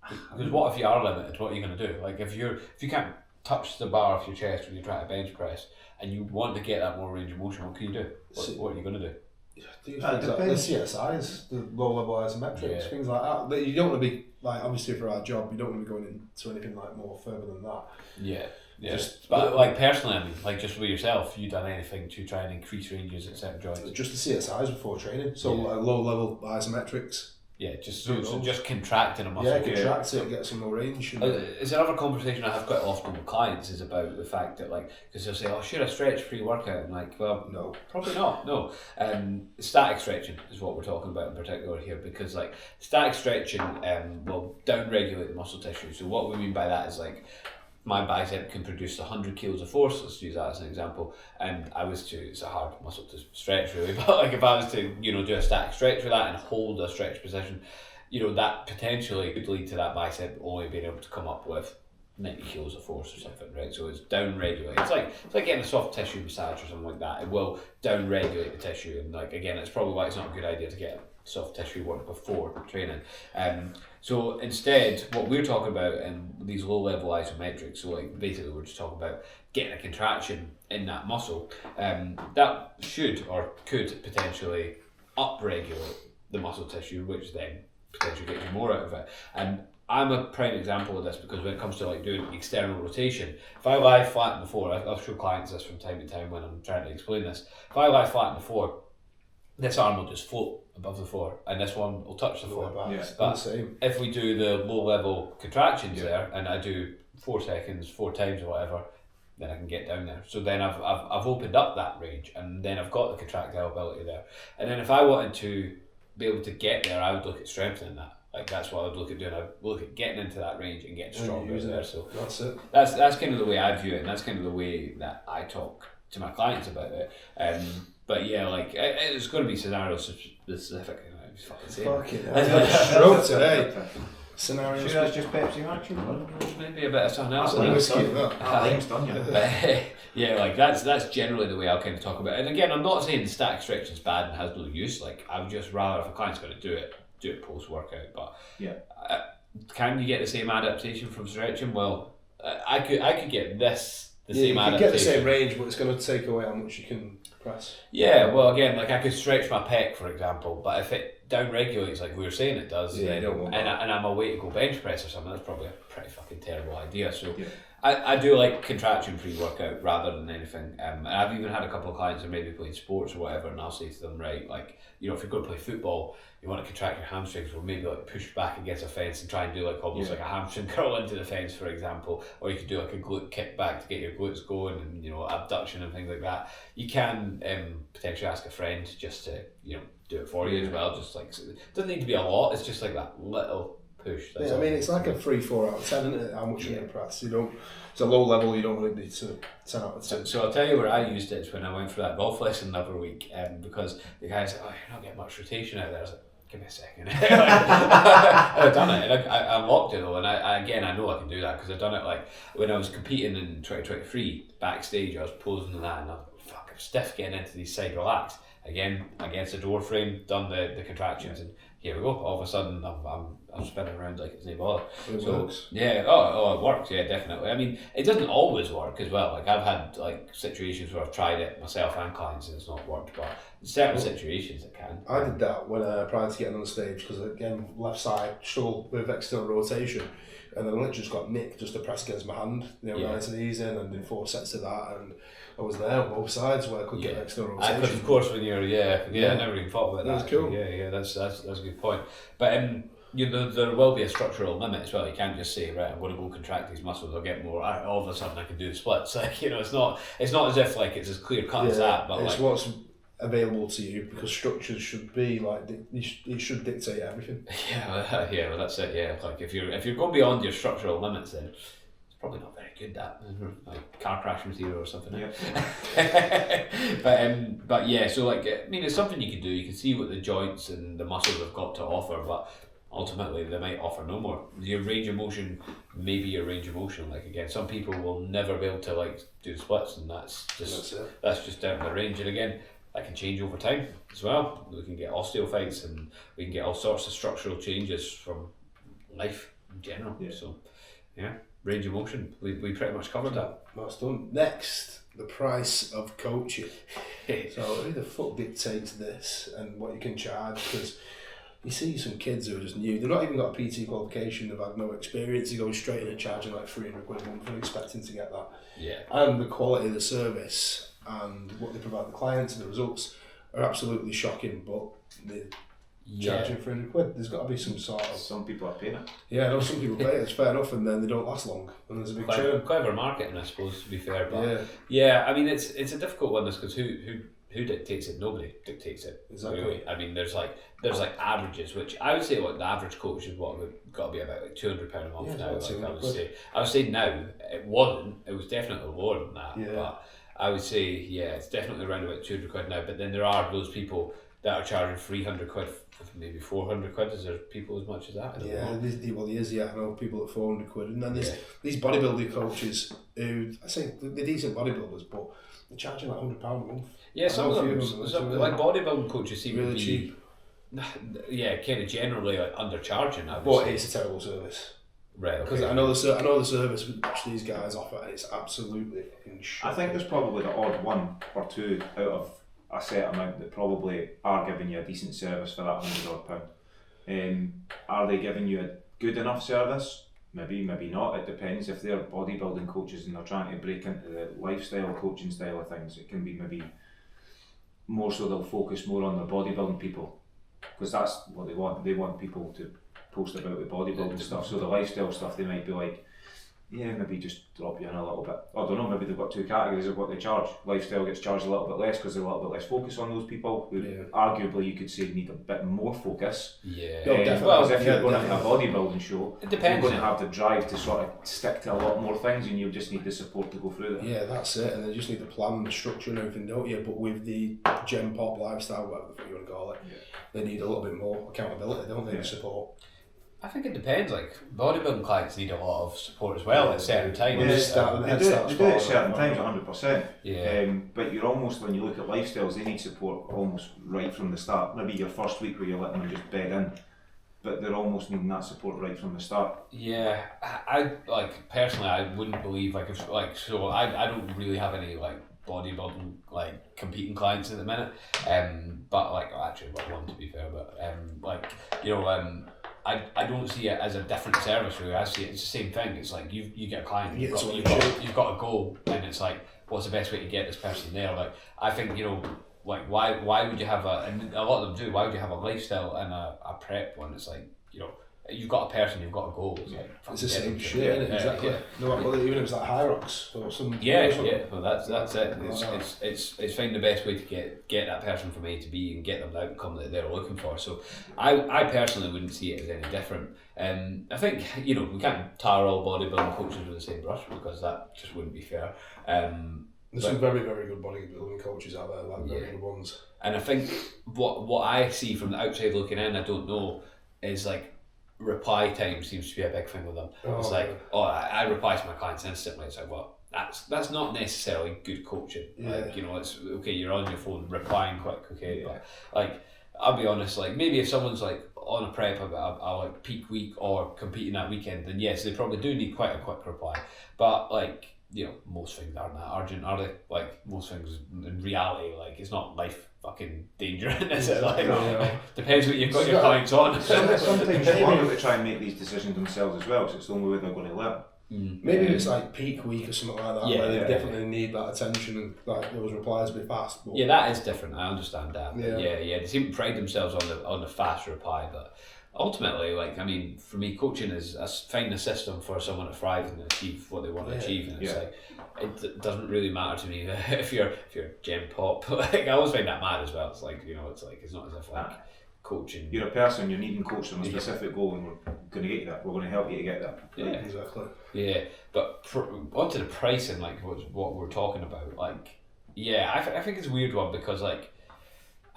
Because what if you are limited? What are you going to do? Like, if you can't touch the bar off your chest when you're trying to bench press, and you want to get that more range of motion, what can you do? What are you going to do? Do things like the CSIs, the low level isometrics, things like that. But you don't want to be like, obviously for our job, you don't want to be going into anything like more further than that. Yeah. But like personally, I mean, like just with yourself, you done anything to try and increase ranges at certain joints? Just the CSIs before training, so like low level isometrics. Yeah, so just contracting a muscle. Yeah, contract it, get some more range. It's another conversation I have quite often with clients is about the fact that, like, because they'll say, "Oh, should I stretch pre-workout?" And like, well, no, probably not. No, static stretching is what we're talking about in particular here, because like static stretching will down-regulate the muscle tissue. So what we mean by that is like, my bicep can produce 100 kilos of force, let's use that as an example, and it's a hard muscle to stretch really, but like if I was to, you know, do a static stretch with that and hold a stretch position, you know, that potentially could lead to that bicep only being able to come up with 90 kilos of force or something, right? So it's down-regulated. It's like getting a soft tissue massage or something like that. It will down-regulate the tissue, and like again, it's probably why it's not a good idea to get soft tissue work before training. So instead, what we're talking about in these low-level isometrics, so like basically we're just talking about getting a contraction in that muscle, that should or could potentially up-regulate the muscle tissue, which then potentially gets you more out of it. And I'm a prime example of this because when it comes to like doing external rotation, if I lie flat on the floor, I'll show clients this from time to time when I'm trying to explain this. If I lie flat on the floor, this arm will just float above the floor, and this one will touch the floor. Yeah, but same. if we do the low level contractions there, and I do 4 seconds 4 times or whatever, then I can get down there. So then I've opened up that range, and then I've got the contractile ability there. And then if I wanted to be able to get there, I would look at strengthening that. Like that's what I would look at doing. I would look at getting into that range and getting stronger there. So that's it. That's kind of the way I view it, and that's kind of the way that I talk to my clients about it. But yeah, like it's going to be scenario specific. Fucking stroke today. Scenario. Sure, that's just Pepsi action. Maybe a bit of something else. Yeah, like that's generally the way I'll kind of talk about it. And again, I'm not saying static stretching is bad and has no use. Like I would just rather, if a client's going to do it post workout. But yeah, can you get the same adaptation from stretching? Well, I could get this. You can get the same range, but it's going to take away how much you can press. Yeah, well, again, like I could stretch my pec, for example, but if it down-regulates like we were saying it does, yeah, then, and I'm away to go bench press or something, that's probably a pretty fucking terrible idea. So yeah. I do like contraction pre-workout rather than anything. And I've even had a couple of clients who maybe played sports or whatever, and I'll say to them, right, like, you know, if you're going to play football, you want to contract your hamstrings, or maybe like push back against a fence and try and do like almost like a hamstring curl into the fence, for example, or you could do like a glute kick back to get your glutes going, and you know, abduction and things like that. You can potentially ask a friend just to, you know, do it for you as well. Just like, it doesn't need to be a lot. It's just like that little push. Yeah, I mean, it's like a 3-4 out of 10, isn't it? How much you're going to press. You don't. It's a low level. You don't really need to 10 out of 10. So I'll tell you where I used it when I went for that golf lesson the other week, because the guy said, "Oh, you're not getting much rotation out of there." I was like, give me a second. I've done it, and I unlocked it though, and I know I can do that because I've done it like when I was competing in 2023 backstage. I was posing in that, and I'm fucking stiff getting into these side relax again against the door frame. Done the contractions, and here we go. All of a sudden, I'm spinning around like it's no bother. It works. Yeah. Oh, it works. Yeah, definitely. I mean, it doesn't always work as well. Like I've had like situations where I've tried it myself and clients, and it's not worked, but in certain situations it can. I did that when prior to getting on the stage, because again, left side struggle with external rotation, and then I literally just got nicked just to press against my hand, you know, nice and easy, and did 4 sets of that, and I was there on both sides where I could get external rotation. Because of course when you're I never even thought about that. That's cool. Yeah, that's a good point. But you know, there will be a structural limit as well. You can't just say, right, I'm going to go contract these muscles, I'll get more. All of a sudden I can do the splits. Like, you know, it's not as if like it's as clear cut as that. But it's like, what's available to you, because structures should be like it should dictate everything. Yeah, well that's it. Yeah, like if you're going beyond your structural limits, then it's probably not very good. That like car crash material or something. Yeah. But yeah, so like I mean, it's something you can do. You can see what the joints and the muscles have got to offer, but ultimately they might offer no more. Your range of motion may be your range of motion. Like again, some people will never be able to like do the splits, and that's just down the range. And again, that can change over time as well. We can get osteophytes, and we can get all sorts of structural changes from life in general. Yeah. So yeah, range of motion. We pretty much covered that. That's done. Next, the price of coaching. So who the fuck dictates this and what you can charge? Because you see some kids who are just new, they've not even got a PT qualification, they've had no experience, they go straight in and charging like 300 quid a month and expecting to get that. Yeah. And the quality of the service and what they provide the clients and the results are absolutely shocking, but they're charging 300 quid. There's got to be some sort of... Some people are paying it. Yeah, I know some people pay it, it's fair enough, and then they don't last long, and there's a big churn. Clever marketing, I suppose, to be fair. But yeah, I mean, it's a difficult one, this, because who dictates it? Nobody dictates it. Exactly. Really. I mean, there's averages, which I would say what the average coach is got to be about like £200 a month now. Like I would say now it wasn't. It was definitely lower than that. Yeah. But I would say it's definitely around about 200 quid now. But then there are those people that are charging 300 quid, maybe 400 quid. Is there people as much as that? I don't know. I know people at 400 quid, and then there's these bodybuilding coaches who I say they're decent bodybuilders, but they're charging like £100 a month. Yeah, some of them, like bodybuilding coaches seem really to be cheap. Yeah, kind of generally like undercharging. But it's a terrible service. Right. Because I know the service which these guys offer, and it's absolutely fucking shocking. I think there's probably the odd one or two out of a set amount that probably are giving you a decent service for that £100 odd. Are they giving you a good enough service? Maybe, maybe not. It depends. If they're bodybuilding coaches and they're trying to break into the lifestyle coaching style of things, it can be maybe more so they'll focus more on the bodybuilding people, because that's what they want. They want people to post about the bodybuilding stuff. So the lifestyle stuff, they might be like, yeah, maybe just drop you in a little bit. I don't know, maybe they've got two categories of what they charge. Lifestyle gets charged a little bit less because there's a little bit less focus on those people who arguably you could say need a bit more focus. Yeah. Well, if you're going to have a bodybuilding show, it depends. You're going to have the drive to sort of stick to a lot more things, and you just need the support to go through that. Yeah, that's it, and they just need the plan, the structure and everything, don't you? But with the gem pop lifestyle, whatever the fuck you want to call it, they need a little bit more accountability, don't they, and support. I think it depends. Like bodybuilding clients need a lot of support as well at certain times. They do it at certain times, 100%. Yeah. But you're almost, when you look at lifestyles, they need support almost right from the start. Maybe your first week where you're letting them just bed in, but they're almost needing that support right from the start. Yeah, I like personally, I wouldn't believe I don't really have any like bodybuilding like competing clients at the minute. But like actually, I've got one to be fair, but I don't see it as a different service really. I see it, it's the same thing. It's like you get a client, you've got a goal, and it's like, what's the best way to get this person there? Like I think, like why would you have and a lot of them do, why would you have a lifestyle and a prep one? It's like, you've got a person, you've got a goal. It's like it's the same shit, isn't it? Exactly. No, well, even if it's like High Rocks or some. Well, that's it. It's finding the best way to get that person from A to B and get them the outcome that they're looking for. So I personally wouldn't see it as any different. I think we can't tar all bodybuilding coaches with the same brush, because that just wouldn't be fair. There's some very, very good bodybuilding coaches out there, like very good ones. And I think what I see from the outside looking in, I don't know, is like reply time seems to be a big thing with them. It's like, I reply to my clients instantly. It's like, well, that's not necessarily good coaching. Like, it's okay, you're on your phone replying quick, okay, but like, I'll be honest, like maybe if someone's like on a prep about a like peak week or competing that weekend, then yes, they probably do need quite a quick reply. But like, most things aren't that urgent, are they? Like most things in reality, like it's not life fucking danger, is it? Like, depends what you've got your clients on. Sometimes you want them to try and make these decisions themselves as well, so it's the only way they're going to learn. Maybe it's like peak week or something like that, where they definitely need that attention and like those replies be fast. But that is different. I understand that. They seem to pride themselves on the fast reply, but ultimately, like, I mean, for me, coaching is finding a system for someone to thrive and achieve what they want to achieve, and it's like, it doesn't really matter to me if you're gem pop. Like, I always find that mad as well. It's like, it's not as if like coaching. You're a person, you're needing coaching on a specific goal, and we're going to get you that. We're going to help you to get that. Yeah, exactly. Yeah, but onto the pricing, like what we're talking about, like, I think it's a weird one, because like,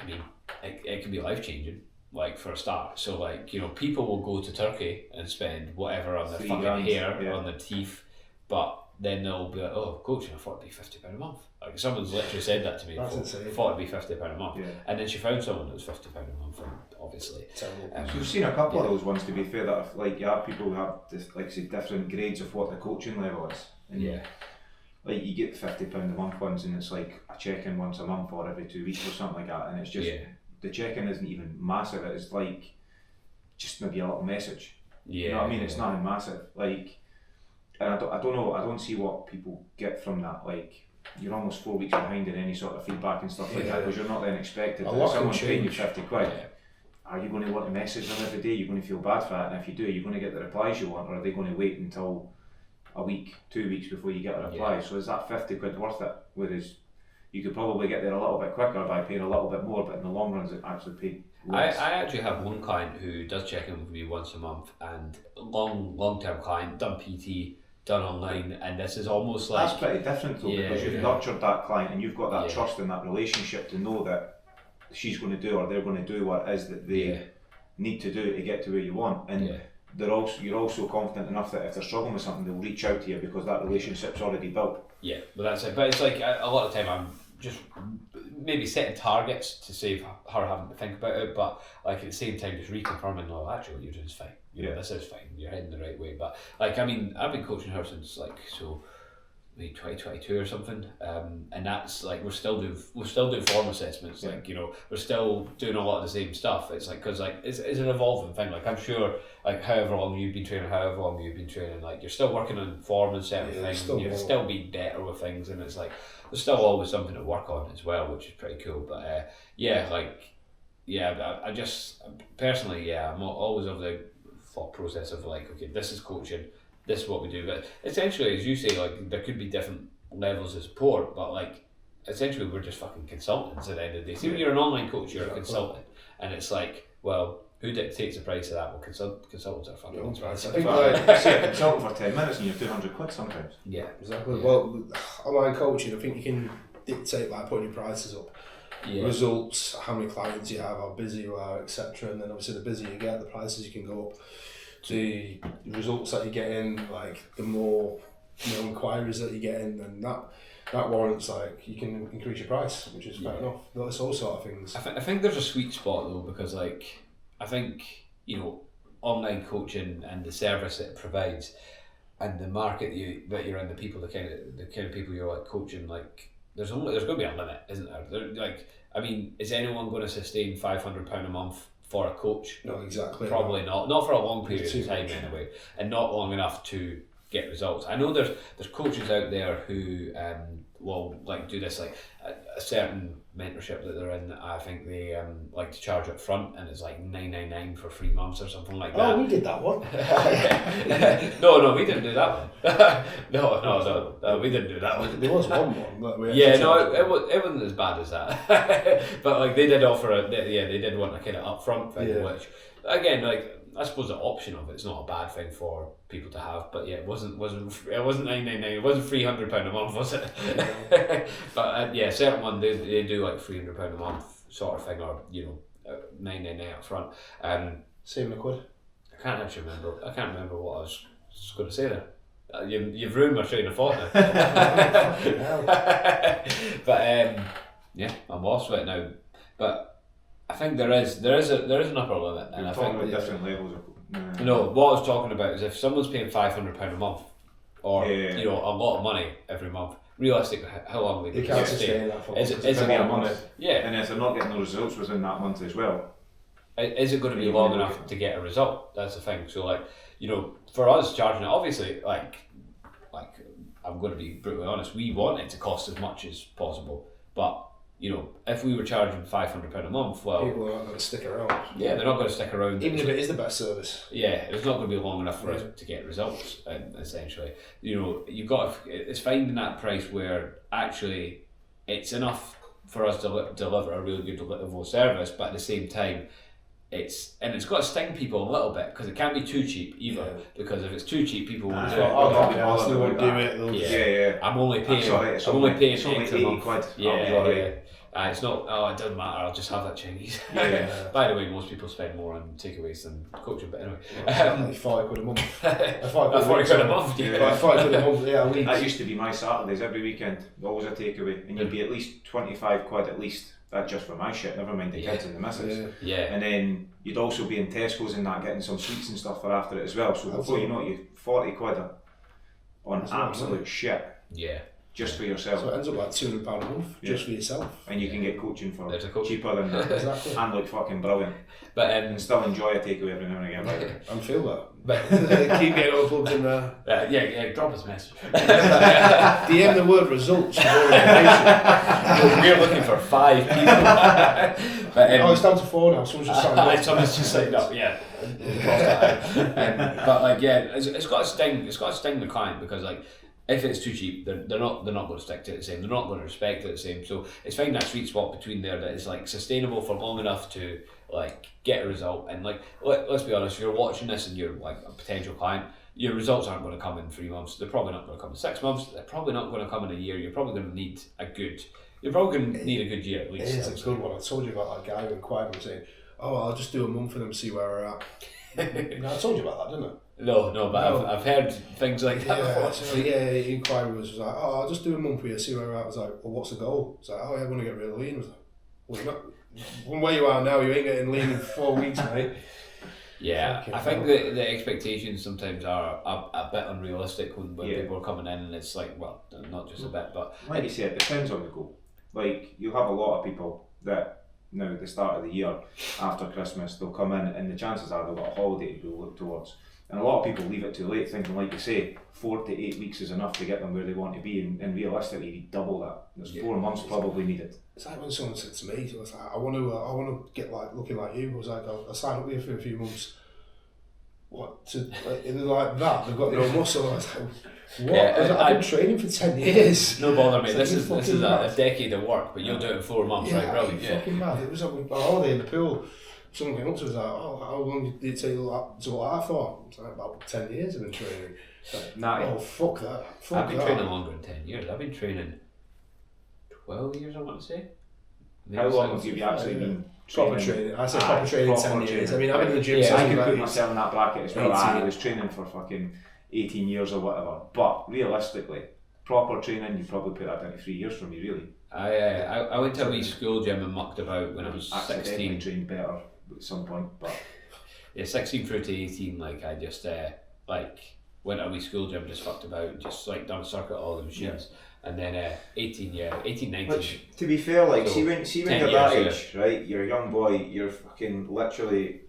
I mean, it can be life changing. like for a start. So like, you know, people will go to Turkey and spend whatever on their $3 fucking grand, hair, yeah. on their teeth, but then they'll be like, oh, coach, I thought it'd be £50 a month. Like someone's literally said that to me. That's before. insane. Thought it'd be £50 a month, Yeah. and then she found someone that was £50 a month, and obviously. Terrible. So we've seen a couple of those ones, to be fair, that have, like, you have people who have this, like I say, different grades of what the coaching level is. And Yeah. like you get the £50 a month ones, and it's like a check-in once a month or every 2 weeks or something like that, and it's just the check-in isn't even massive. It's like just maybe a little message. Yeah. You know what I mean? It's nothing massive. Like, and I don't know. I don't see what people get from that. Like, you're almost 4 weeks behind in any sort of feedback and stuff like that, because you're not then expected. A If lot can someone's paying you change. 50 quid. Yeah. Are you going to want to message them every day? You're going to feel bad for that, and if you do, you're going to get the replies you want, or are they going to wait until a week, 2 weeks before you get a reply? So is that 50 quid worth it? Whereas you could probably get there a little bit quicker by paying a little bit more, but in the long run, is it actually paid less? I actually have one client who does check in with me once a month, and long-term client, done PT, done online, and this is almost like... That's pretty different though, because you've nurtured that client and you've got that trust in that relationship to know that she's going to do or they're going to do what it is that they need to do to get to where you want. And you're also confident enough that if they're struggling with something, they'll reach out to you because that relationship's already built. Yeah, but that's it. But it's like a lot of the time I'm just maybe setting targets to save her having to think about it, but like at the same time just reconfirming, no, actually what you're doing is fine. You know, this is fine. You're heading the right way. But like, I mean, I've been coaching her since like maybe 2022 or something, and that's like we're still doing form assessments. Like, you know, we're still doing a lot of the same stuff. It's like, because like it's an evolving thing. Like I'm sure, like however long you've been training, like you're still working on form and certain things. You're still being better with things, and it's like there's still always something to work on as well, which is pretty cool. But I just personally, I'm always of the thought process of like, okay, this is coaching. This is what we do, but essentially, as you say, like there could be different levels of support, but like essentially we're just fucking consultants at the end of the day. See, when you're an online coach, you're a consultant, and it's like, well, who dictates the price of that? Well, consultants are fucking expensive. I think like See a consultant for 10 minutes and you're 200 quid sometimes. Yeah, exactly. Well, online coaching, I think you can dictate like putting your prices up. Results, how many clients you have, how busy you are, etc. And then obviously the busier you get, the prices you can go up. The results that you're getting, like the more inquiries that you're getting, then that warrants like you can increase your price, which is fair enough. That's all sort of things. I think there's a sweet spot though, because like I think, you know, online coaching and the service it provides and the market that you're in, the kind of people you're like coaching, like there's going to be a limit, isn't there? Like, I mean, is anyone going to sustain £500 a month for a coach? No, exactly. Probably not for a long period of time anyway, and not long enough to get results. I know there's coaches out there who will like do this, like a certain mentorship that they're in. I think they like to charge up front, and it's like $9.99 for 3 months or something like that. Oh, we did that one. No, we didn't do that one. No, we didn't do that one. There was one that we it wasn't as bad as that. But like they did offer they did want a kind of upfront thing, which again, like I suppose the option of it's not a bad thing for people to have, but yeah, it wasn't $9.99. It wasn't £300 a month, was it? But certain one they do like £300 a month sort of thing, or you know, $9.99 up front. Same quid. I can't remember what I was going to say there. You've ruined my train of thought now. But I'm lost right now. But I think there is an upper limit, and I think different levels of. No, what I was talking about is if someone's paying £500 a month, or you know, a lot of money every month. Realistically, how long they can't sustain that for? Is it a month? Yeah, and if they're not getting the results within that month as well, is it going to be long enough to get a result? That's the thing. So like, you know, for us charging it, obviously, like I'm going to be brutally honest, we want it to cost as much as possible, but you know, if we were charging £500 a month, well, people are not going to stick around. Yeah, they're not going to stick around. Even if it is the best service. Yeah, it's not going to be long enough for us to get results. Essentially, you know, it's finding that price where actually it's enough for us to deliver a really good level of service, but at the same time, it's got to sting people a little bit, because it can't be too cheap either. Because if it's too cheap, people won't do it. They won't do it. I'm only paying. I'm only paying it's only X a 80 month. quid. Yeah. It's not, it doesn't matter, I'll just have that Chinese. Yeah. By the way, most people spend more on takeaways than coaching, but anyway. Like £40 a month. £40 a month, yeah. Like £40 a month, yeah, a week. That used to be my Saturdays every weekend, always a takeaway, and you'd be at least 25 quid at least. That's just for my shit, never mind the kids and the missus. Yeah. And then you'd also be in Tesco's and that, getting some sweets and stuff for after it as well. So before you know it, you 40 quid on absolute shit. Yeah. Just for yourself. So it ends up like £200 a month just for yourself. And you can get coaching for coach. cheaper than that. Exactly. And look fucking brilliant. But and still enjoy a takeaway every now and again, by the way. And feel that. But keep getting all plugged in there. yeah, drop us a message. DM the word results for more information. We're looking for 5 people. But, it's down to 4 now. Someone's just signed up. Someone's just signed up, yeah. But like, yeah, it's got to sting. It's got to sting the client because like, if it's too cheap, they're not going to stick to it the same. They're not going to respect it the same. So it's finding that sweet spot between there that is like sustainable for long enough to like get a result. And like, let's be honest, if you're watching this and you're like a potential client, your results aren't going to come in 3 months. They're probably not going to come in 6 months. They're probably not going to come in a year. You're probably going to need a good. You're probably going to need a good year at least. It is a good one. I told you about that guy who inquired and saying, "Oh, I'll just do a month for them, see where we're at." I told you about that, didn't I? No, but I've heard things like that before. So the inquiry was like, "Oh, I'll just do a month with you, see where we're at." I was like, "Well, what's the goal?" It's like, "Oh, yeah, I want to get really lean." I was like, "Well, you're not, from where you are now, you ain't getting lean in 4 weeks, mate." Yeah, I think the expectations sometimes are a bit unrealistic when people are coming in, and it's like, well, not just a bit, but like you said, it depends on the goal. Like you have a lot of people that now at the start of the year after Christmas they'll come in and the chances are they've got a holiday to look towards. And a lot of people leave it too late, thinking, like you say, 4 to 8 weeks is enough to get them where they want to be, and realistically, you double that. There's 4 months probably needed. It's like when someone said to me, "I was like, I want to get like looking like you." I was like, "I'll sign up with you for a few months." What to like that? They've got no muscle. I was like, "What?" Yeah, I've been training for 10 years. No bother, mate. Like, This is a decade of work, but you'll do it in 4 months, right? Brilliant. Yeah, fucking mad. It was like a holiday in the pool. Someone came up to us like, "Oh, how long did it take to what I thought?" It's like about 10 years I've been training. Like, oh, fuck that. I've been training longer than 10 years. I've been training 12 years, I want to say. How long have you actually been proper training? I say proper training 10 years. I mean, I've been in the gym since since I could like put myself in that bracket as well. 18. I was training for fucking 18 years or whatever. But realistically, proper training, you probably put that down to 3 years for me, really. I went to a wee school gym and mucked about when I was 16. Trained better at some point, but yeah, 16 through to 18, like I just like went to a wee school gym, just fucked about, just like done a circuit all the machines. And then 18, 19. Which, to be fair, like, So, see when you're that age, right, you're a young boy, you're fucking literally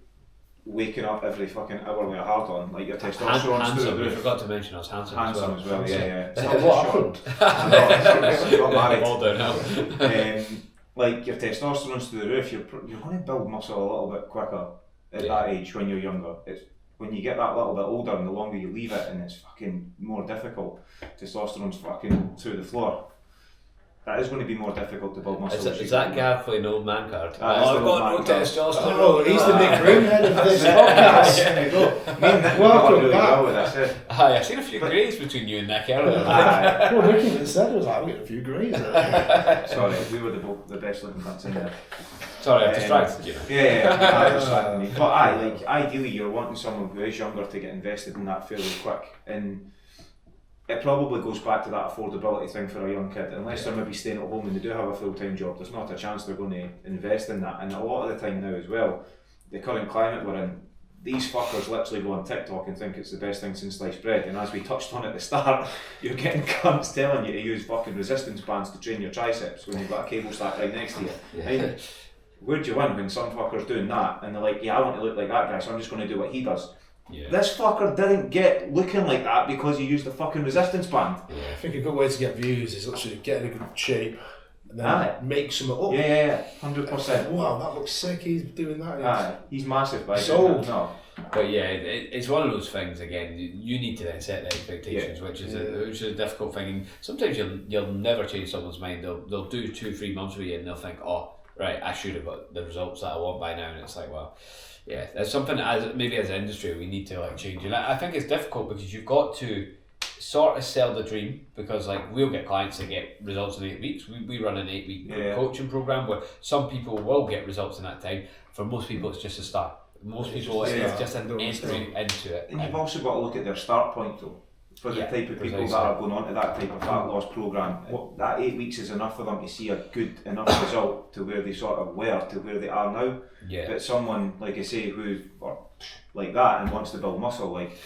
waking up every fucking hour with a heart on, like your testosterone's through the Handsome, we roof. forgot to mention I was handsome As well, yeah. It's Not what happened. not married. All downhill. Like your testosterone's through the roof, you're going to build muscle a little bit quicker at that age when you're younger. It's when you get that little bit older and the longer you leave it, and it's fucking more difficult. Testosterone's fucking through the floor. That is going to be more difficult to build muscle. Is that Gav playing old man card? I've got no testosterone. Oh, he's the big green head of this podcast. There you go. Me and Nick Welcome really back. well with this. Hi, I've seen a few greys between you and Nick earlier. Well, Nick even said, I was like, I'm getting a few greys there. Sorry, we were the best looking cunts in there. Sorry, I've distracted you. Yeah, distracted me. But like ideally you're wanting someone who is younger to get invested in that fairly quick, and it probably goes back to that affordability thing for a young kid. Unless they're maybe staying at home and they do have a full-time job, there's not a chance they're going to invest in that. And a lot of the time now as well, the current climate we're in, these fuckers literally go on TikTok and think it's the best thing since sliced bread. And as we touched on at the start, you're getting cunts telling you to use fucking resistance bands to train your triceps when you've got a cable stack right next to you. Yeah. I mean, where'd you win when some fucker's doing that and they're like, yeah, I want to look like that guy, so I'm just going to do what he does. Yeah. This fucker didn't get looking like that because he used the fucking resistance band. Yeah. I think a good way to get views is literally get in a good shape and then make something up. Yeah, 100%. Wow, that looks sick, he's doing that. He's massive by Sold. No. But yeah, it's one of those things again. You need to then set the expectations, which is a difficult thing. And sometimes you'll never change someone's mind. They'll do 2-3 months with you, and they'll think, oh, right, I should have got the results that I want by now. And it's like, well, yeah, there's something as an industry we need to like change. And I think it's difficult because you've got to sort of sell the dream, because like we'll get clients that get results in 8 weeks. We run an 8 week coaching program where some people will get results in that time. For most people, it's just a start. Most people, it's just an entry into it. And you've also got to look at their start point though. For the type of people that are going on to that type of fat loss program, that 8 weeks is enough for them to see a good enough result to where they sort of were to where they are now. Yeah. But someone, like I say, who like that and wants to build muscle, like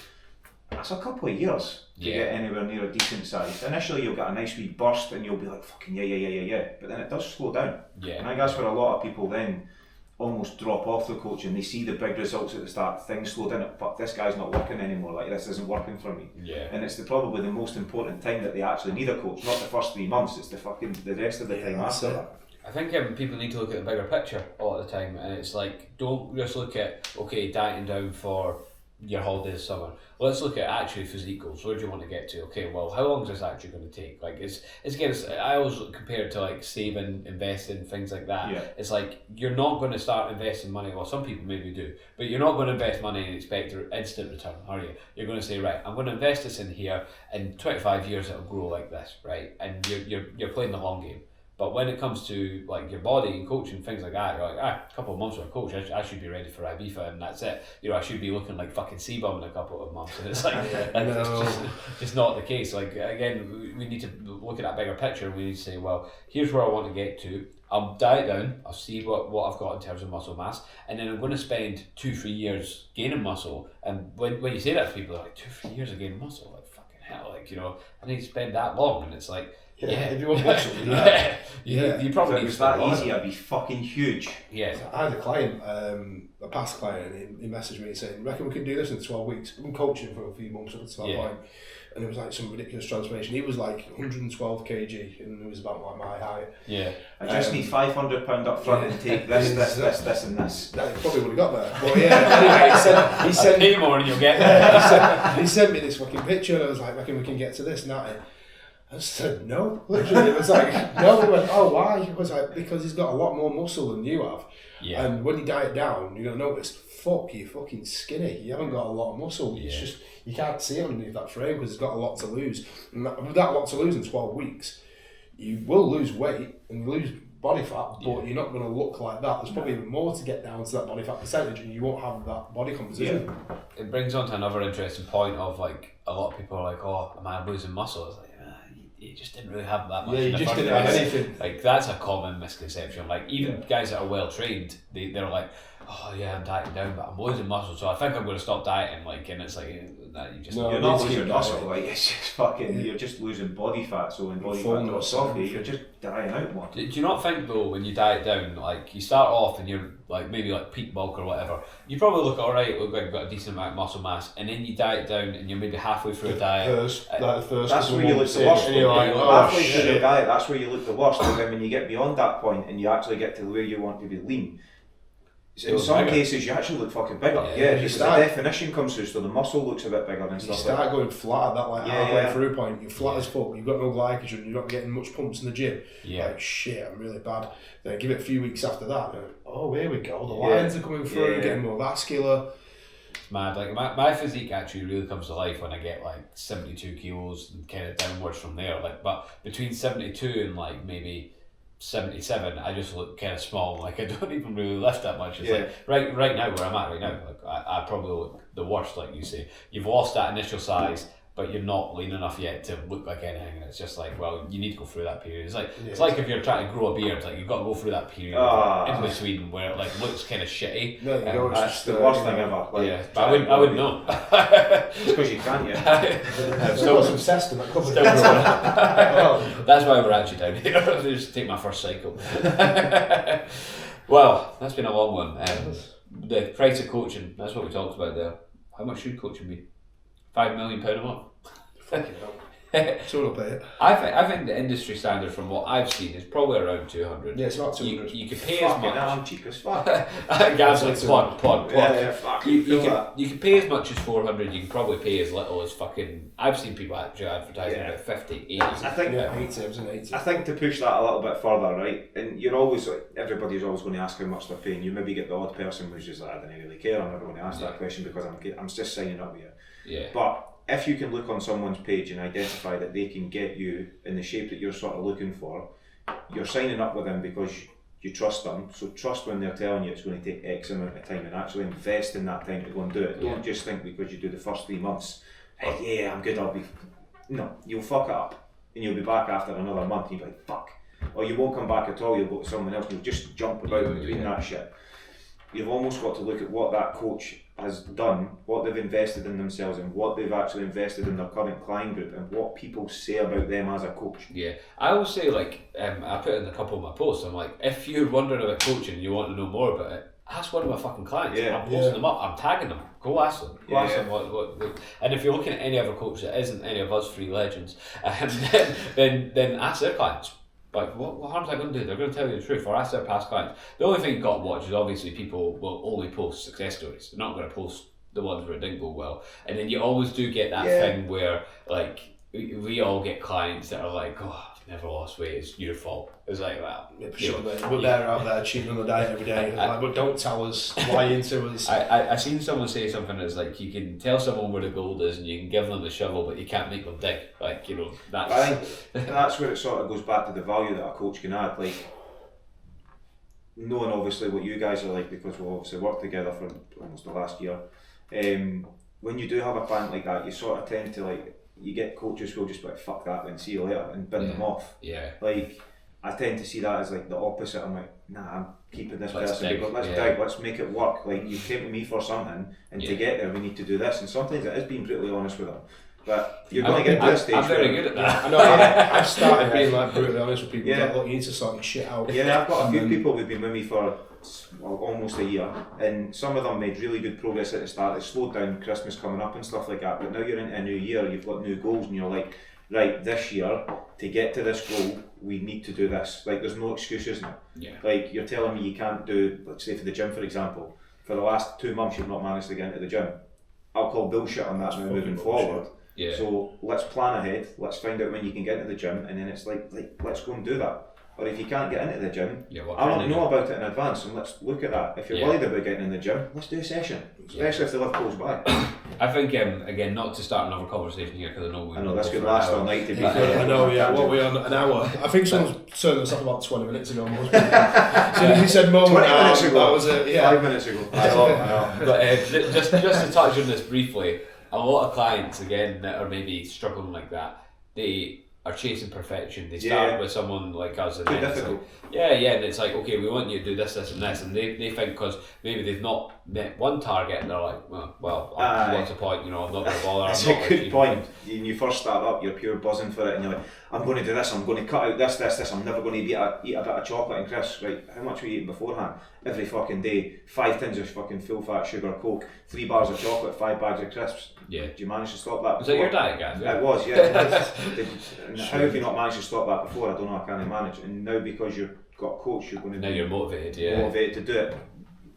that's a couple of years to get anywhere near a decent size. Initially, you'll get a nice wee burst and you'll be like, fucking yeah. But then it does slow down. Yeah. And I guess for a lot of people then almost drop off the coaching. They see the big results at the start, things slow down, fuck, this guy's not working anymore, like this isn't working for me. Yeah. And it's probably the most important time that they actually need a coach, not the first 3 months, it's the rest of the time after that. I think people need to look at the bigger picture all the time, and it's like, don't just look at, okay, dieting down for your holiday this summer. Let's look at actually physique goals. Where do you want to get to? Okay, well, how long is this actually going to take? Like, I always compare it to like saving, investing, things like that. Yeah. It's like, you're not going to start investing money. Well, some people maybe do, but you're not going to invest money and expect an instant return, are you? You're going to say, right, I'm going to invest this in here. In 25 years, it'll grow like this, right? And you're playing the long game. But when it comes to like your body and coaching, things like that, you're like, a couple of months with a coach, I should be ready for Ibiza and that's it. You know, I should be looking like fucking C-bum in a couple of months. And it's like, it's just not the case. Like, again, we need to look at that bigger picture and we need to say, well, here's where I want to get to. I'll diet down, I'll see what I've got in terms of muscle mass, and then I'm going to spend 2-3 years gaining muscle. And when you say that to people, they're like, 2-3 years of gaining muscle? Like, fucking hell, like, you know, I need to spend that long. And it's like, if you want muscle, you probably if it was that easy, I'd be fucking huge. Yeah. I had a client, a past client, and he messaged me saying, reckon we can do this in 12 weeks. I've been coaching for a few months up to that point. And it was like some ridiculous transformation. He was like 112 kg and it was about like my height. Yeah. I just need £500 up front and take this and this. That probably would have got there. But yeah, anyway, he sent pay more and you'll get there. he sent me this fucking picture and I was like, reckon we can get to this and that. I said, no, literally. It was like, no. He went, oh, why? It was like, because he's got a lot more muscle than you have. Yeah. And when you diet down, you're going to notice, fuck, you're fucking skinny. You haven't got a lot of muscle. It's just, you can't see underneath that frame because it's got a lot to lose. And with that lot to lose in 12 weeks, you will lose weight and lose body fat, but you're not going to look like that. There's probably even more to get down to that body fat percentage and you won't have that body composition. Yeah. It brings on to another interesting point of like, a lot of people are like, oh, am I losing muscle? It's like, you just didn't really have that much. Yeah, you just didn't have anything. Like, that's a common misconception. Like, even guys that are well trained, they're like, oh yeah, I'm dieting down, but I'm losing muscle, so I think I'm going to stop dieting. Like, and it's like, that you just you're not losing muscle. Like, it's just fucking, you're just losing body fat. So when body fat goes off, you're just dying out more. Do you not think though, when you diet down, like you start off and you're like maybe like peak bulk or whatever, you probably look alright, look like you've got a decent amount of muscle mass, and then you diet down and you're maybe halfway through a diet. That's where you look the worst. Halfway through a diet, that's where you look the worst. And then when you get beyond that point and you actually get to where you want to be lean, in some cases you actually look fucking bigger. Because the definition comes through, so the muscle looks a bit bigger and stuff. You start going flat at that like halfway through point, you're flat as fuck, you've got no glycogen, you're not getting much pumps in the gym. Like, shit, I'm really bad. Then give it a few weeks after that, and, oh, here we go, the lines are coming through, getting more vascular. It's mad. Like, my physique actually really comes to life when I get like 72 kilos and kind of downwards from there. Like, but between 72 and like maybe 77, I just look kind of small. Like, I don't even really lift that much. It's like right now where I'm at right now, like I probably look the worst. Like you say, you've lost that initial size, but you're not lean enough yet to look like anything. And it's just like, well, you need to go through that period. It's like it's like if you're trying to grow a beard, like you've got to go through that period in between where it like looks kind of shitty. No, that's the worst thing ever. Like, but I wouldn't know. It's because you can't yet. Still was obsessed in that couple That's why we're actually down here. Just take my first cycle. Well, that's been a long one. The price of coaching, that's what we talked about there. How much should coaching be? £5 million a month. So we'll pay it. I think the industry standard from what I've seen is probably around 200. Yeah, it's not 200. You could pay as much. I'm cheap as fuck. Gav's like plug. Fuck. You can pay as much as 400. You can probably pay as little as fucking. I've seen people actually advertising about 50, 80. I think 80. It was an 80. I think to push that a little bit further, right? And you're always like, everybody's always going to ask how much they're paying. You maybe get the odd person who's just like, I don't really care. I'm never going to ask that question because I'm just signing up with you. Yeah. But if you can look on someone's page and identify that they can get you in the shape that you're sort of looking for, you're signing up with them because you trust them. So trust when they're telling you it's going to take X amount of time, and actually invest in that time to go and do it. Don't just think because you do the first 3 months, hey, yeah, I'm good, I'll be... No, you'll fuck it up and you'll be back after another month and you'll be like, fuck. Or you won't come back at all, you'll go to someone else and you'll just jump about between that shit. You've almost got to look at what that coach has done, what they've invested in themselves, and what they've actually invested in their current client group, and what people say about them as a coach. Yeah, I always say, like, I put in a couple of my posts, I'm like, if you're wondering about coaching and you want to know more about it, ask one of my fucking clients. I'm posting them up, I'm tagging them. Go ask them. Go ask them what. And if you're looking at any other coach that isn't any of us free legends, then ask their clients. Like, what harm's that going to do? They're going to tell you the truth, or ask their past clients. The only thing you've got to watch is obviously people will only post success stories. They're not going to post the ones where it didn't go well. And then you always do get that thing where, like, we all get clients that are like, oh, I've never lost weight, it's your fault. It's like, well, we're better out there cheating on the diet every day. But don't tell us, lie into us. I seen someone say something that's like, you can tell someone where the gold is and you can give them the shovel, but you can't make them dig. Like, you know, that's... I think that's where it sort of goes back to the value that a coach can add. Like, knowing obviously what you guys are like, because we've obviously worked together for almost the last year. When you do have a client like that, you sort of tend to, like, you get coaches who will just be like, fuck that, then see you later, and bin them off. Yeah. Like, I tend to see that as like the opposite. I'm like, nah, I'm keeping this person. Dig. Let's dig, let's make it work. Like, you came to me for something, and to get there we need to do this. And sometimes it is being brutally honest with them. But you're going to get to this stage. I'm very good at that. I know, I've started being like brutally honest with people. Like, look, you need to sort your shit out. Yeah, I've got a few people who've been with me for almost a year, and some of them made really good progress at the start. It slowed down, Christmas coming up and stuff like that, but now you're into a new year, you've got new goals, and you're like, right, this year, to get to this goal, we need to do this. Like, there's no excuses now. Like, you're telling me you can't do, let's say for the gym for example, for the last 2 months you've not managed to get into the gym. I'll call bullshit on that now moving forward. So let's plan ahead, let's find out when you can get into the gym, and then it's like let's go and do that. Or if you can't get into the gym, I want to know about it in advance, and let's look at that. If you're worried about getting in the gym, let's do a session, especially if they live close by. I think, again, not to start another conversation here, because I know this could last all night to be fair. I know, what we're on, an hour. I think someone's turned us off about 20 minutes ago. As soon as you said moment, 20 minutes ago, that was it. 5 minutes ago. I know. But just to touch on this briefly, a lot of clients, again, that are maybe struggling like that, they are chasing perfection. They start with someone like us, and then it's like, and it's like, okay, we want you to do this, this, and this, and they think because maybe they've not met one target, and they're like, well, what's the point? You know, I'm not going to bother. It's a good point. When you first start up, you're pure buzzing for it, and you're like, I'm going to do this, I'm going to cut out this, I'm never going to eat a bit of chocolate and crisps. Right, how much were you eating beforehand? Every fucking day, 5 tins of fucking full fat sugar Coke, 3 bars of chocolate, 5 bags of crisps. Yeah. Did you manage to stop that before? Was that your diet, guys? It was, yeah. How have you not managed to stop that before? I don't know, I can't manage. And now because you've got a coach, you're going to you're motivated, motivated to do it.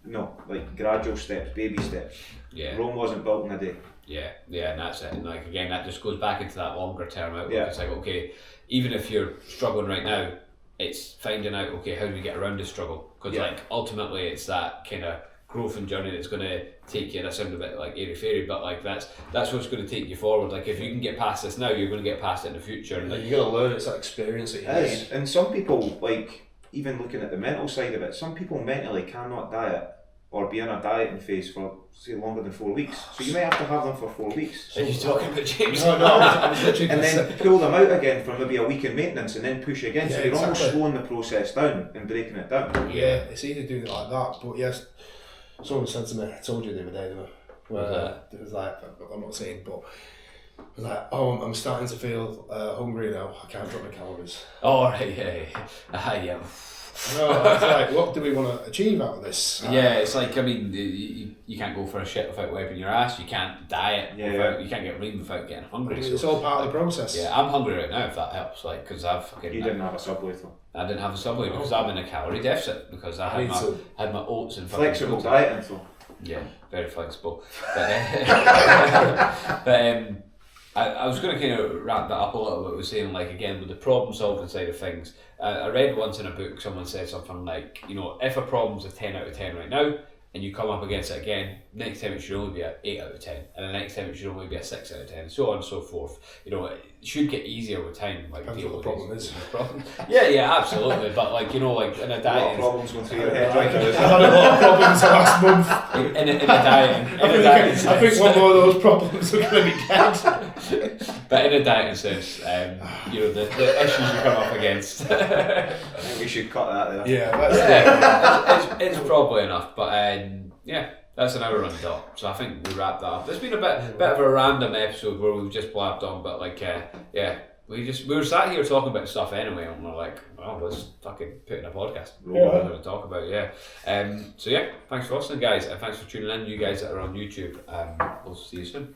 No, like gradual steps, baby steps. Yeah. Rome wasn't built in a day. Yeah, and that's it. And like, again, that just goes back into that longer term outlook. It's like, okay, even if you're struggling right now, it's finding out, okay, how do we get around this struggle? Because like, ultimately it's that kind of growth and journey that's going to take you, and I sound a bit like airy-fairy, but like that's what's going to take you forward. Like, if you can get past this now, you're going to get past it in the future. And like, you're going to learn, it's that experience that you need. And some people, like, even looking at the mental side of it, some people mentally cannot diet or be in a dieting phase for, say, longer than 4 weeks. So you might have to have them for 4 weeks. Are you talking about James? No, I was literally and then pull them out again for maybe a week in maintenance, and then push again. So you're almost slowing the process down and breaking it down. Yeah, it's easy to do it like that, but yes, someone said to me, I told you the other day, didn't I? Where it was like, I'm not saying, but it was like, oh, I'm starting to feel hungry now, I can't drop my calories. Oh, right, yeah. No, I was like, what do we want to achieve out of this? It's like, I mean, you can't go for a shit without wiping your ass, you can't diet without, you can't get lean without getting hungry. It's all part of the process. Yeah, I'm hungry right now, if that helps, like, because You didn't have a Subway though. I didn't have a Subway because I'm in a calorie deficit, because I had my oats and flexible dieting though. Yeah, very flexible. But, I was going to kind of wrap that up a little bit with saying, like, again, with the problem solving side of things, I read once in a book, someone said something like, you know, if a problem's a 10 out of 10 right now, and you come up against it again, next time it should only be a 8 out of 10, and the next time it should only be a 6 out of 10, so on and so forth. You know, it should get easier with time. Like, Depends what the problem is. Yeah, absolutely. But like, you know, like in a A lot of dieting, problems going through your head right now. I had a lot of problems last month. in a dieting, I think one more of those problems are going to be dead. but in a dieting sense, you know, the issues you come up against. I think we should cut that there. Yeah, that's Yeah, it's probably enough, but yeah, that's an hour on the dot. So I think we wrap that up. It's been a bit of a random episode where we've just blabbed on, but like, yeah, we were sat here talking about stuff anyway, and we're like, well, let's fucking put in a podcast. What we're going to talk about, yeah. So yeah, thanks for listening, guys, and thanks for tuning in. You guys that are on YouTube, we'll see you soon.